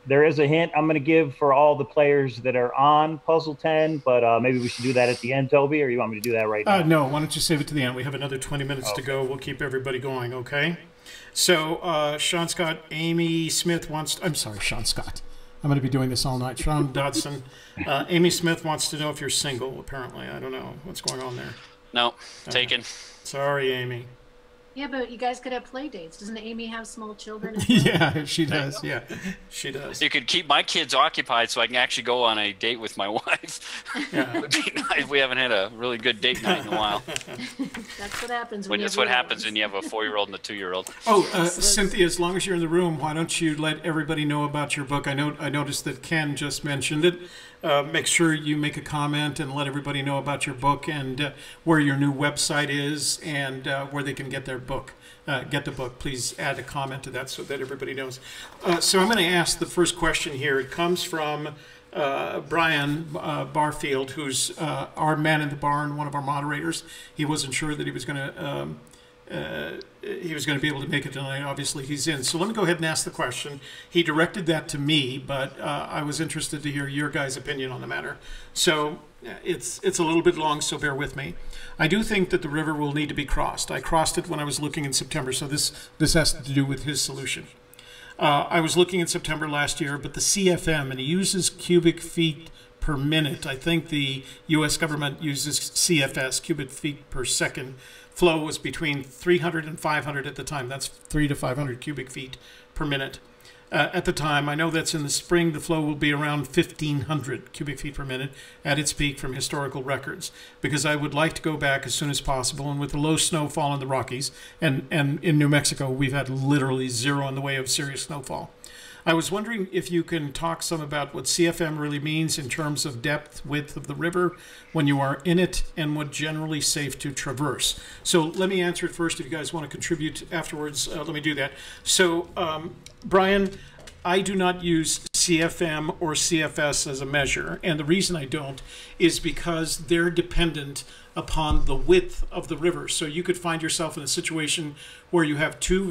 There is a hint I'm going to give for all the players that are on puzzle 10, but maybe we should do that at the end, Toby, or you want me to do that right now? No, why don't you save it to the end? We have another 20 minutes to go. We'll keep everybody going, okay? So, Sean Scott, Amy Smith wants... I'm sorry, Sean Scott. I'm going to be doing this all night. Sean Dodson. Amy Smith wants to know if you're single, apparently. I don't know what's going on there. No, taken. Sorry, Amy. Yeah, but you guys could have play dates. Doesn't Amy have small children? Yeah, she does. Yeah, she does. You could keep my kids occupied so I can actually go on a date with my wife. Yeah. Would be nice. We haven't had a really good date night in a while. That's what happens when That's what happens when you have a 4-year-old and a 2-year-old. Oh, Cynthia, as long as you're in the room, why don't you let everybody know about your book? I noticed that Ken just mentioned it. Make sure you make a comment and let everybody know about your book and where your new website is and where they can get their book. Get the book. Please add a comment to that so that everybody knows. So I'm going to ask the first question here. It comes from Brian Barfield, who's our man in the barn, one of our moderators. He wasn't sure that he was going to be able to make it tonight. Obviously, he's in. So let me go ahead and ask the question. He directed that to me, but I was interested to hear your guys' opinion on the matter. So it's a little bit long, so bear with me. I do think that the river will need to be crossed. I crossed it when I was looking in September, so this has to do with his solution. I was looking in September last year, but the CFM, and he uses cubic feet per minute. I think the U.S. government uses CFS, cubic feet per second. Flow was between 300 and 500 at the time. That's 300 to 500 cubic feet per minute. At the time, I know that's in the spring, the flow will be around 1,500 cubic feet per minute at its peak from historical records, because I would like to go back as soon as possible. And with the low snowfall in the Rockies, and in New Mexico, we've had literally zero in the way of serious snowfall. I was wondering if you can talk some about what CFM really means in terms of depth, width of the river when you are in it, and what generally safe to traverse. So let me answer it first. If you guys want to contribute afterwards, let me do that. So, Brian, I do not use CFM or CFS as a measure, and the reason I don't is because they're dependent upon the width of the river. So you could find yourself in a situation where you have two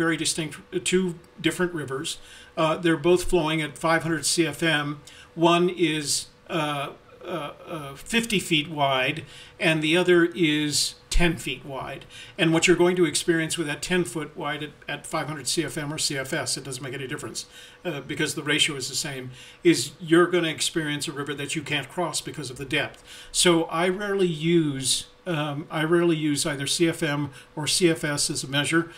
different rivers. They're both flowing at 500 CFM. One is 50 feet wide, and the other is 10 feet wide. And what you're going to experience with that 10 foot wide at 500 CFM or CFS, it doesn't make any difference because the ratio is the same, is you're going to experience a river that you can't cross because of the depth. So I rarely use either CFM or CFS as a measure.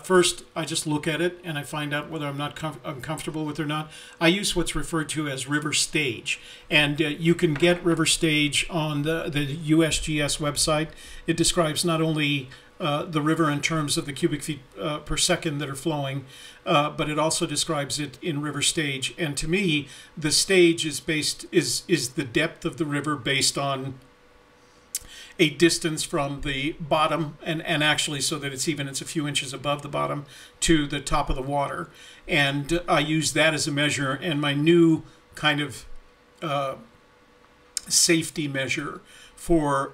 First, I just look at it and I find out whether I'm comfortable with it or not. I use what's referred to as river stage, and you can get river stage on the USGS website. It describes not only the river in terms of the cubic feet per second that are flowing, but it also describes it in river stage. And to me, the stage is the depth of the river based on a distance from the bottom, and actually so that it's a few inches above the bottom to the top of the water. And I use that as a measure, and my new kind of safety measure for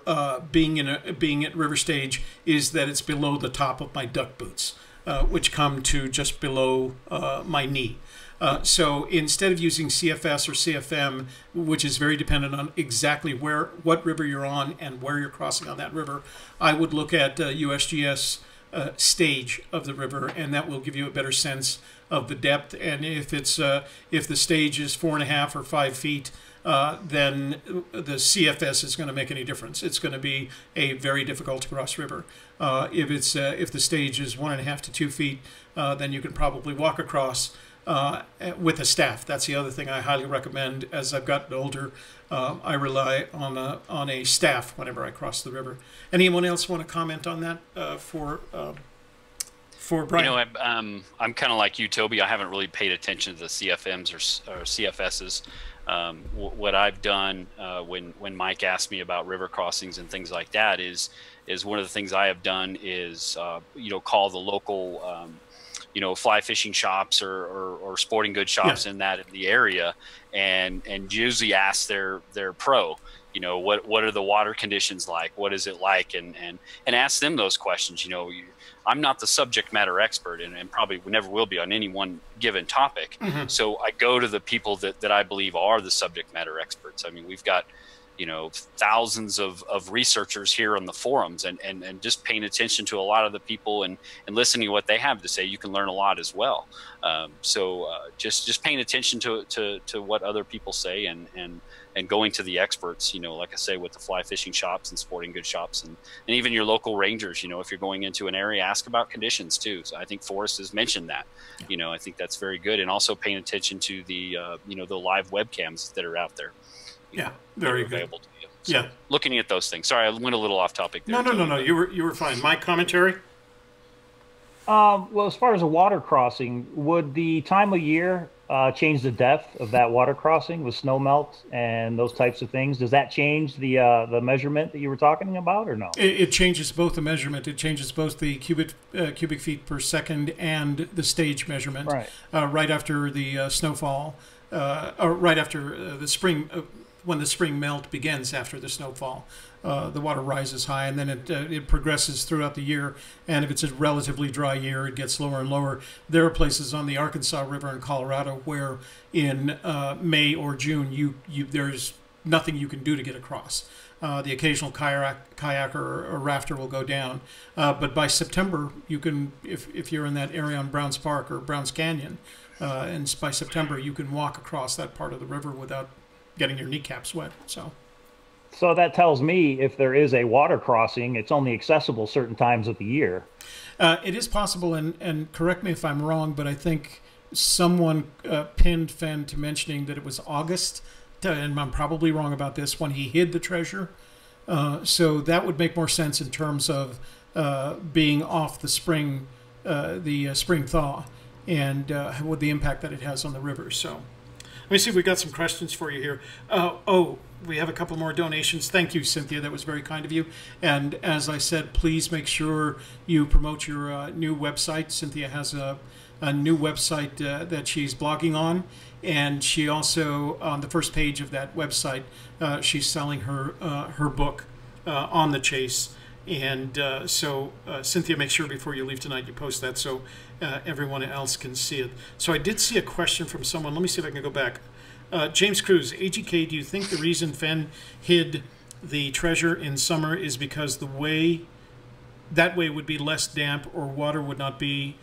being at river stage is that it's below the top of my duck boots, which come to just below my knee. So instead of using CFS or CFM, which is very dependent on exactly what river you're on and where you're crossing on that river, I would look at USGS stage of the river, and that will give you a better sense of the depth. And if the stage is 4.5 or 5 feet, then the CFS is going to make any difference. It's going to be a very difficult to cross river. If the stage is 1.5 to 2 feet, then you can probably walk across with a staff. That's the other thing I highly recommend. As I've gotten older, I rely on a staff whenever I cross the river. Anyone else want to comment on that for Brian? You know, I'm kind of like you, Toby. I haven't really paid attention to the CFMs or CFSs. What I've done when Mike asked me about river crossings and things like that is one of the things I have done is call the local fly fishing shops or sporting goods shops in the area, and usually ask their pro, what are the water conditions like, what is it like, and ask them those questions. I'm not the subject matter expert, and probably never will be on any one given topic. Mm-hmm. So I go to the people that I believe are the subject matter experts. I mean, we've got thousands of researchers here on the forums, and just paying attention to a lot of the people and listening to what they have to say, you can learn a lot as well. Just paying attention to what other people say and going to the experts, like I say, with the fly fishing shops and sporting goods shops and even your local rangers, if you're going into an area, ask about conditions too. So I think Forrest has mentioned that, I think that's very good. And also paying attention to the live webcams that are out there. Very good. Available to you. So looking at those things. Sorry, I went a little off topic there. No. You were fine. My commentary? Well, as far as a water crossing, would the time of year change the depth of that water crossing with snow melt and those types of things? Does that change the measurement that you were talking about, or no? It changes both the measurement. It changes both the cubic feet per second and the stage measurement. Right. Right after the snowfall, or right after the spring. When the spring melt begins after the snowfall, the water rises high, and then it progresses throughout the year. And if it's a relatively dry year, it gets lower and lower. There are places on the Arkansas River in Colorado where in May or June there's nothing you can do to get across. The occasional kayak or rafter will go down, but by September you can, if you're in that area on Browns Park or Browns Canyon, and by September you can walk across that part of the river without getting your kneecaps wet. So that tells me if there is a water crossing, it's only accessible certain times of the year. It is possible, and correct me if I'm wrong, but I think someone pinned Fenn to mentioning that it was August, and I'm probably wrong about this, when he hid the treasure. So that would make more sense in terms of being off the spring thaw, and with the impact that it has on the river. So let me see if we got some questions for you here. We have a couple more donations. Thank you, Cynthia. That was very kind of you. And as I said, please make sure you promote your new website. Cynthia has a new website that she's blogging on. And she also, on the first page of that website, she's selling her book, On the Chase. And so, Cynthia, make sure before you leave tonight you post that so everyone else can see it. So I did see a question from someone. Let me see if I can go back. James Cruz, AGK, do you think the reason Fenn hid the treasure in summer is because that way would be less damp or water would not be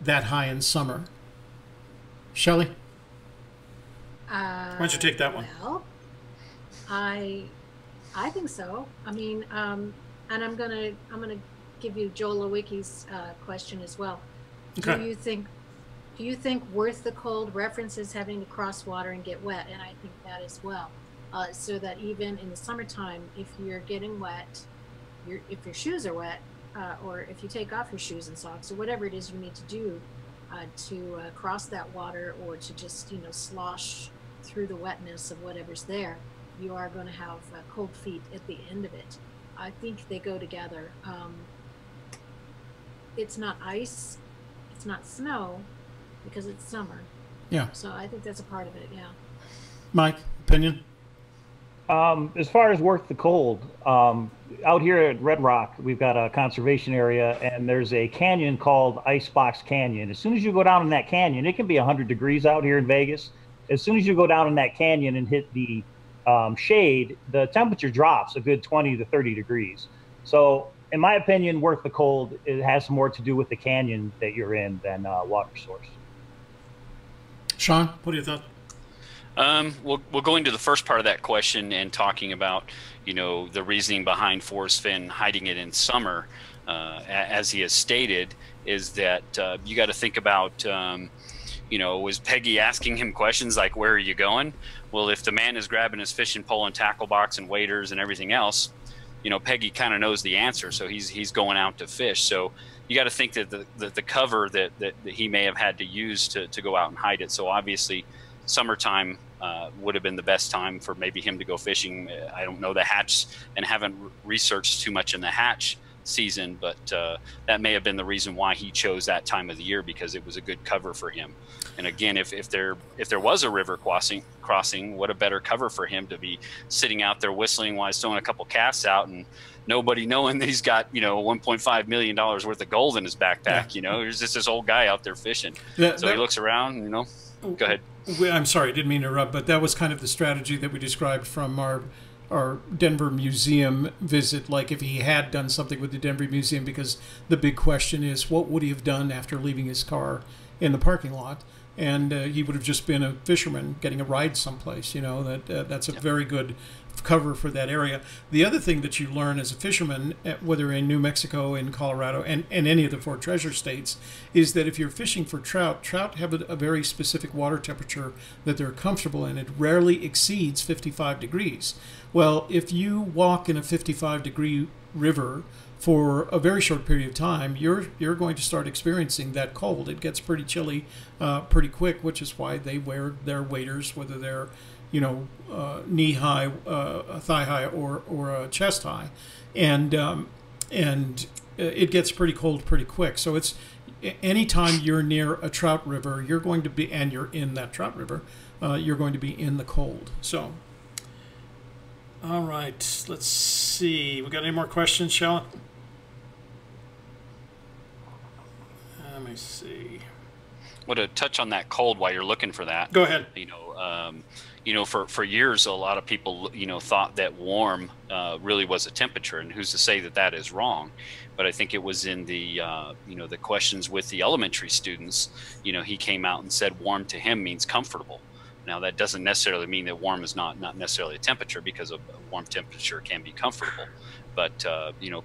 that high in summer? Shelley? Why don't you take that one? Well, I think so. I mean, and I'm gonna give you Joel Lewicki's question as well. Okay. Do you think Worth the Cold references having to cross water and get wet? And I think that as well. So that even in the summertime, if you're getting wet, if your shoes are wet, or if you take off your shoes and socks or whatever it is you need to do to cross that water, or to just slosh through the wetness of whatever's there, you are going to have cold feet at the end of it. I think they go together. It's not ice, it's not snow, because it's summer. Yeah. So I think that's a part of it. Yeah. Mike, opinion? As far as Worth the Cold, out here at Red Rock, we've got a conservation area, and there's a canyon called Icebox Canyon. As soon as you go down in that canyon, it can be 100 degrees out here in Vegas. As soon as you go down in that canyon and hit the shade, the temperature drops a good 20 to 30 degrees. So in my opinion, Worth the Cold, it has more to do with the canyon that you're in than water source. Sean, what do you think? We'll go into the first part of that question and talking about, the reasoning behind Forrest Fenn hiding it in summer, as he has stated, is that you got to think about, was Peggy asking him questions like, where are you going? Well, if the man is grabbing his fishing pole and tackle box and waders and everything else, Peggy kind of knows the answer, so he's going out to fish. So you got to think that the cover that he may have had to use to go out and hide it. So obviously, summertime would have been the best time for maybe him to go fishing. I don't know the hatch and haven't researched too much in the hatch season, but that may have been the reason why he chose that time of the year, because it was a good cover for him. And again, if there was a river crossing, what a better cover for him to be sitting out there whistling while he's throwing a couple casts out and nobody knowing that he's got $1.5 million worth of gold in his backpack. There's just this old guy out there fishing. He looks around. Go ahead. I'm sorry, I didn't mean to interrupt, but that was kind of the strategy that we described from our Denver Museum visit. Like if he had done something with the Denver Museum, because the big question is, what would he have done after leaving his car in the parking lot? And he would have just been a fisherman getting a ride someplace. That's a very good cover for that area. The other thing that you learn as a fisherman, whether in New Mexico, in Colorado, and any of the four treasure states, is that if you're fishing for trout have a very specific water temperature that they're comfortable in. It rarely exceeds 55 degrees. Well, if you walk in a 55-degree river for a very short period of time, you're going to start experiencing that cold. It gets pretty chilly pretty quick, which is why they wear their waders, whether they're knee high, thigh high, or chest high, and it gets pretty cold pretty quick. So it's anytime you're near a trout river, you're going to be, and you're in that trout river, you're going to be in the cold. So, all right, let's see. We got any more questions, Shelley? Let me see. Well, to touch on that cold while you're looking for that. Go ahead. For years, a lot of people, thought that warm really was a temperature, and who's to say that that is wrong? But I think it was in the, the questions with the elementary students, he came out and said warm to him means comfortable. Now, that doesn't necessarily mean that warm is not necessarily a temperature, because a warm temperature can be comfortable. But,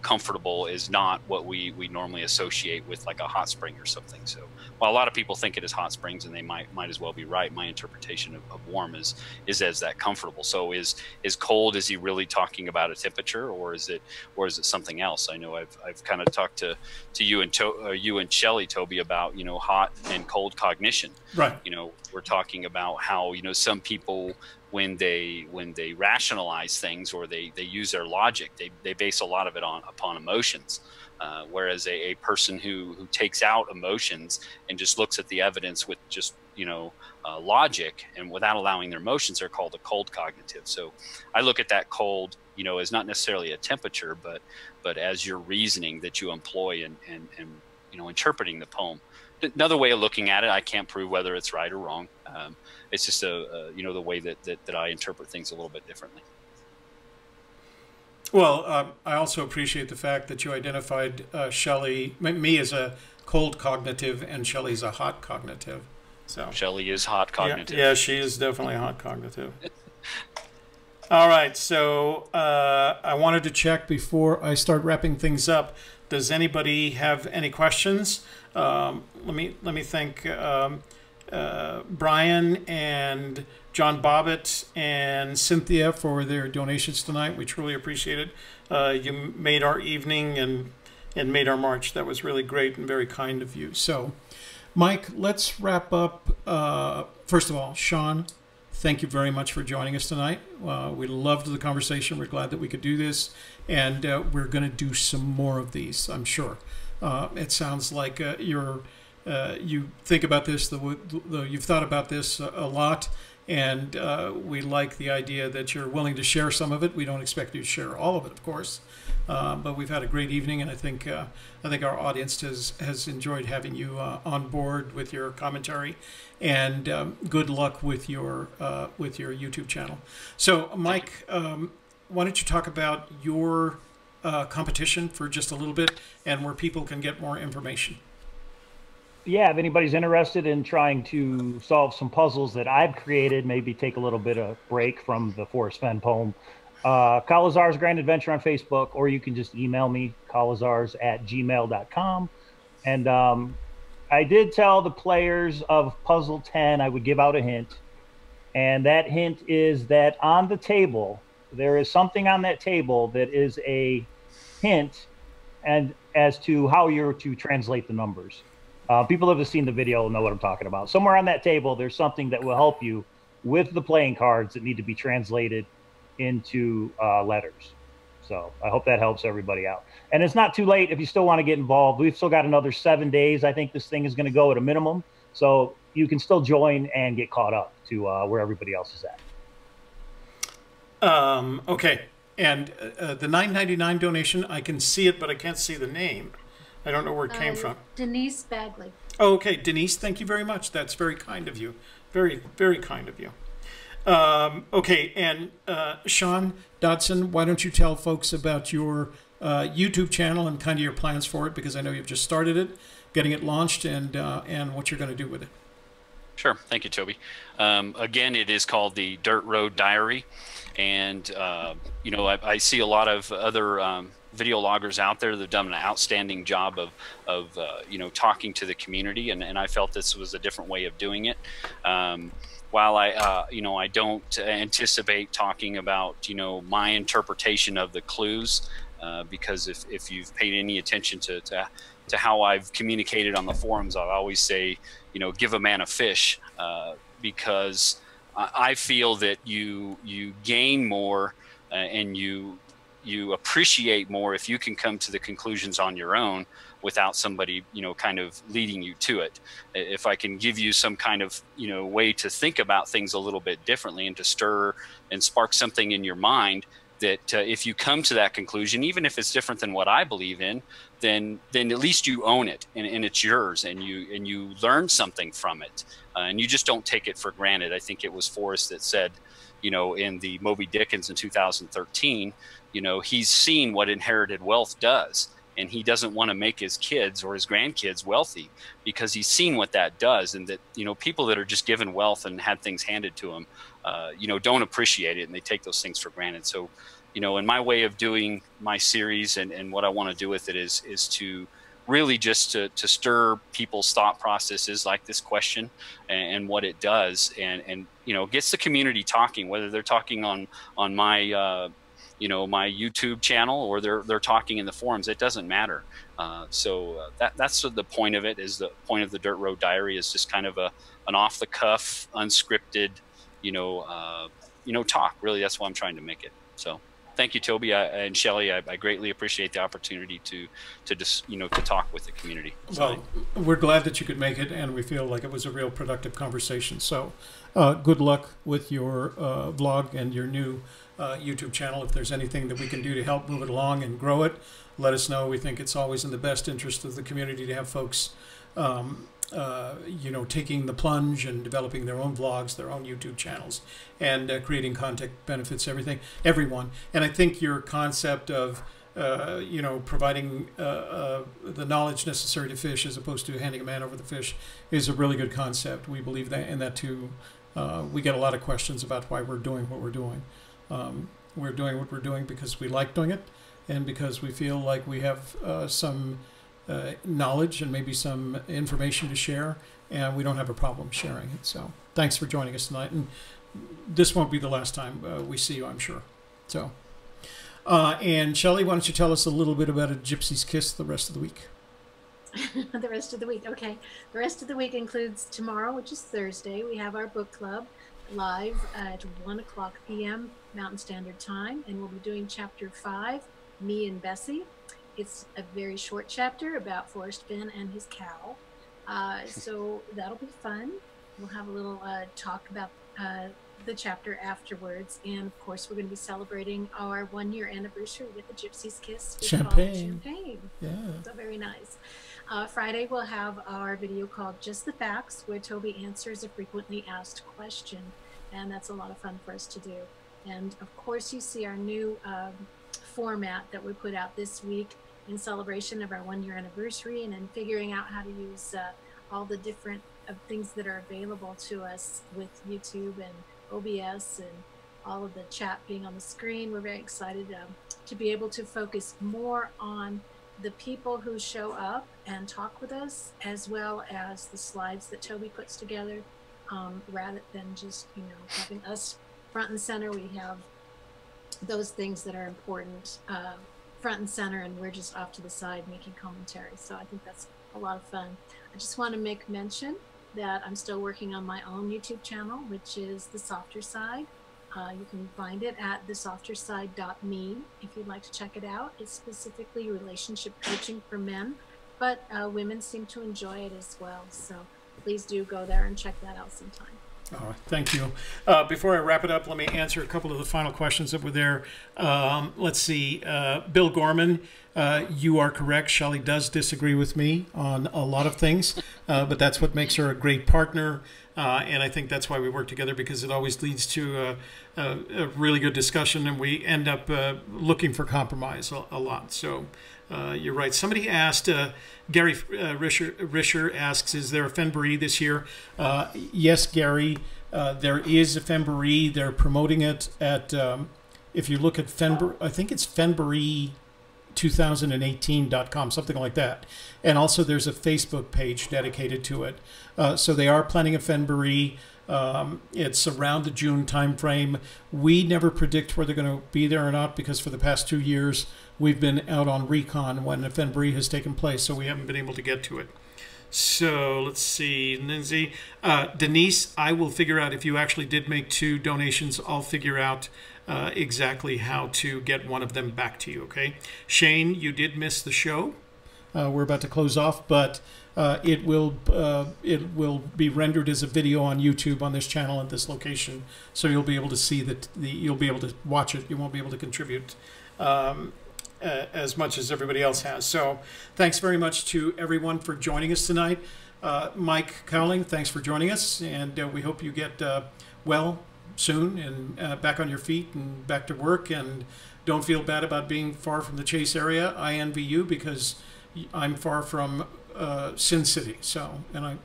comfortable is not what we normally associate with like a hot spring or something. So while a lot of people think it is hot springs, and they might as well be right, my interpretation of warm is as that comfortable. So is cold, is he really talking about a temperature, or is it something else? I know I've kind of talked to you and Shelley, Toby, about, hot and cold cognition. Right. We're talking about how, some people, when they rationalize things, or they use their logic, they base a lot of it upon emotions, whereas a person who takes out emotions and just looks at the evidence with just logic and without allowing their emotions, are called a cold cognitive. So I look at that cold as not necessarily a temperature, but as your reasoning that you employ and interpreting the poem. Another way of looking at it, I can't prove whether it's right or wrong. It's just the way that I interpret things a little bit differently. Well, I also appreciate the fact that you identified Shelley, me as a cold cognitive, and Shelley's a hot cognitive. So Shelley is hot cognitive. Yeah, she is definitely hot cognitive. All right, so I wanted to check before I start wrapping things up. Does anybody have any questions? Let me thank Brian and John Bobbitt and Cynthia for their donations tonight. We truly appreciate it. You made our evening and made our March. That was really great and very kind of you. So, Mike, let's wrap up. First of all, Sean, thank you very much for joining us tonight. We loved the conversation. We're glad that we could do this, and we're going to do some more of these, I'm sure. It sounds like you think about this, you've thought about this a lot, and we like the idea that you're willing to share some of it. We don't expect you to share all of it, of course, but we've had a great evening, and I think our audience has enjoyed having you on board with your commentary, and good luck with your YouTube channel. So, Mike, why don't you talk about your competition for just a little bit, and where people can get more information? yeah, if anybody's interested in trying to solve some puzzles that I've created, maybe take a little bit of break from the Forrest Fenn poem, Kalazar's Grand Adventure on Facebook, or you can just email me, kalazars@gmail.com. And I did tell the players of Puzzle 10 I would give out a hint. And that hint is that on the table, there is something on that table that is a hint and as to how you're to translate the numbers. People that have seen the video will know what I'm talking about. Somewhere on that table, there's something that will help you with the playing cards that need to be translated into letters. So I hope that helps everybody out. And it's not too late if you still want to get involved. We've still got another 7 days. I think this thing is going to go at a minimum. So you can still join and get caught up to where everybody else is at. Okay. And the $9.99 donation, I can see it, but I can't see the name. I don't know where it came from. Denise Bagley. Oh, okay. Denise, thank you very much. That's very kind of you. Very, very kind of you. Okay. And Sean Dodson, why don't you tell folks about your YouTube channel and kind of your plans for it, because I know you've just started it, getting it launched, and what you're going to do with it. Sure. Thank you, Toby. Again, it is called the Dirt Road Diary. And, you know, I see a lot of other video loggers out there that have done an outstanding job of you know, talking to the community. And I felt this was a different way of doing it. While you know, I don't anticipate talking about, you know, my interpretation of the clues, because if you've paid any attention to how I've communicated on the forums, I always say, you know, give a man a fish, because I feel that you gain more and you appreciate more if you can come to the conclusions on your own without somebody, you know, kind of leading you to it. If I can give you some kind of, you know, way to think about things a little bit differently and to stir and spark something in your mind, that if you come to that conclusion, even if it's different than what I believe in, then at least you own it and it's yours, and you learn something from it, and you just don't take it for granted. I think it was Forrest that said, you know, in the Moby Dickens in 2013, you know, he's seen what inherited wealth does, and he doesn't want to make his kids or his grandkids wealthy because he's seen what that does, and that, you know, people that are just given wealth and had things handed to them, you know, don't appreciate it, and they take those things for granted. So, you know, in my way of doing my series and what I want to do with it is to really just to stir people's thought processes like this question and what it does, and you know, gets the community talking, whether they're talking on my you know, my YouTube channel or they're talking in the forums. It doesn't matter. So that's the point of it. Is the point of the Dirt Road Diary is just kind of an off the cuff, unscripted, you know, talk. Really, that's why I'm trying to make it. So. Thank you, Toby and Shelley. I greatly appreciate the opportunity to just, you know, to talk with the community. So, well, we're glad that you could make it, and we feel like it was a real productive conversation. So good luck with your vlog and your new YouTube channel. If there's anything that we can do to help move it along and grow it, let us know. We think it's always in the best interest of the community to have folks you know, taking the plunge and developing their own vlogs, their own YouTube channels, and creating content benefits everyone. And I think your concept of you know, providing the knowledge necessary to fish as opposed to handing a man over the fish is a really good concept. We believe that, and that too. We get a lot of questions about why we're doing what we're doing. We're doing what we're doing because we like doing it, and because we feel like we have some knowledge and maybe some information to share, and we don't have a problem sharing it. So thanks for joining us tonight, and this won't be the last time we see you, I'm sure. So and Shelley, why don't you tell us a little bit about a Gypsy's Kiss the rest of the week? The rest of the week, okay. The rest of the week includes tomorrow, which is Thursday. We have our book club live at 1:00 p.m. Mountain Standard Time, and we'll be doing chapter 5, Me and Bessie. It's a very short chapter about Forrest Fenn and his cow. So that'll be fun. We'll have a little talk about the chapter afterwards. And of course, we're going to be celebrating our 1-year anniversary with the Gypsy's Kiss. Champagne. Yeah. So very nice. Friday, we'll have our video called Just the Facts, where Toby answers a frequently asked question. And that's a lot of fun for us to do. And of course, you see our new format that we put out this week in celebration of our 1-year anniversary, and then figuring out how to use all the different things that are available to us with YouTube and OBS and all of the chat being on the screen. We're very excited to be able to focus more on the people who show up and talk with us, as well as the slides that Toby puts together, rather than just, you know, having us front and center. We have those things that are important front and center, and we're just off to the side making commentary. So I think that's a lot of fun. I just want to make mention that I'm still working on my own YouTube channel, which is The Softer Side. You can find it at thesofterside.me if you'd like to check it out. It's specifically relationship coaching for men, but women seem to enjoy it as well. So please do go there and check that out sometime. Oh, thank you. Before I wrap it up, let me answer a couple of the final questions that were there. Let's see. Bill Gorman, you are correct. Shelley does disagree with me on a lot of things, but that's what makes her a great partner. And I think that's why we work together, because it always leads to a really good discussion, and we end up looking for compromise a lot. So you're right. Somebody asked, Gary Risher asks, is there a Fenbury this year? Yes, Gary, there is a Fenbury. They're promoting it at, if you look at Fenbury, I think it's Fenbury2018.com, something like that. And also there's a Facebook page dedicated to it. So they are planning a Fenbury. It's around the June timeframe. We never predict whether they're going to be there or not, because for the past 2 years we've been out on recon when a Fenbury has taken place, so we haven't been able to get to it. So let's see, Lindsay. Denise, I will figure out, if you actually did make 2 donations, I'll figure out exactly how to get one of them back to you, okay? Shane, you did miss the show. We're about to close off, but it will be rendered as a video on YouTube on this channel at this location, so you'll be able to see that. You'll be able to watch it. You won't be able to contribute as much as everybody else has. So thanks very much to everyone for joining us tonight. Mike Cowling, thanks for joining us, and we hope you get well soon and back on your feet and back to work, and don't feel bad about being far from the Chase area. I envy you, because I'm far from Sin City, so, and I'm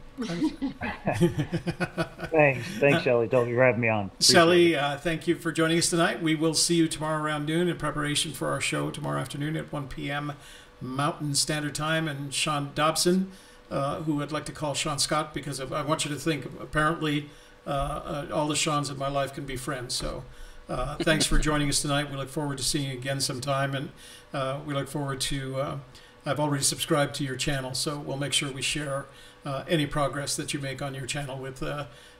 Thanks, Shelley. Don't you have me on. Shelley, thank you for joining us tonight. We will see you tomorrow around noon in preparation for our show tomorrow afternoon at 1 p.m. Mountain Standard Time. And Sean Dobson, who I'd like to call Sean Scott, because I want you to think, apparently all the Seans in my life can be friends. So thanks for joining us tonight. We look forward to seeing you again sometime, and we look forward to I've already subscribed to your channel, so we'll make sure we share any progress that you make on your channel with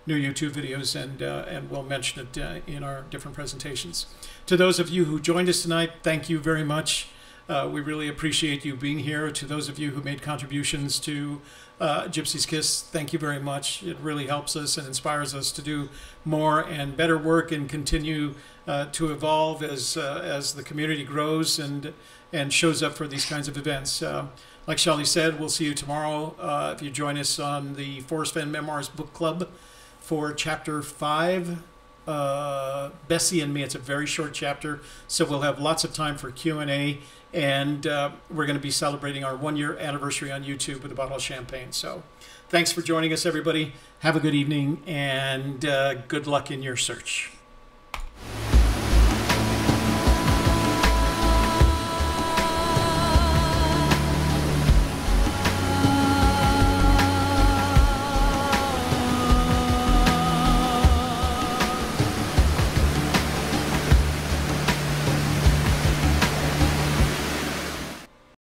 new YouTube videos, and we'll mention it in our different presentations. To those of you who joined us tonight, thank you very much. We really appreciate you being here. To those of you who made contributions to Gypsy's Kiss, thank you very much. It really helps us and inspires us to do more and better work, and continue to evolve as the community grows and shows up for these kinds of events. Like Shelley said, we'll see you tomorrow if you join us on the Forrest Fenn Memoirs Book Club for Chapter 5, Bessie and Me. It's a very short chapter, so we'll have lots of time for Q&A, and we're going to be celebrating our 1-year anniversary on YouTube with a bottle of champagne. So thanks for joining us, everybody. Have a good evening, and good luck in your search.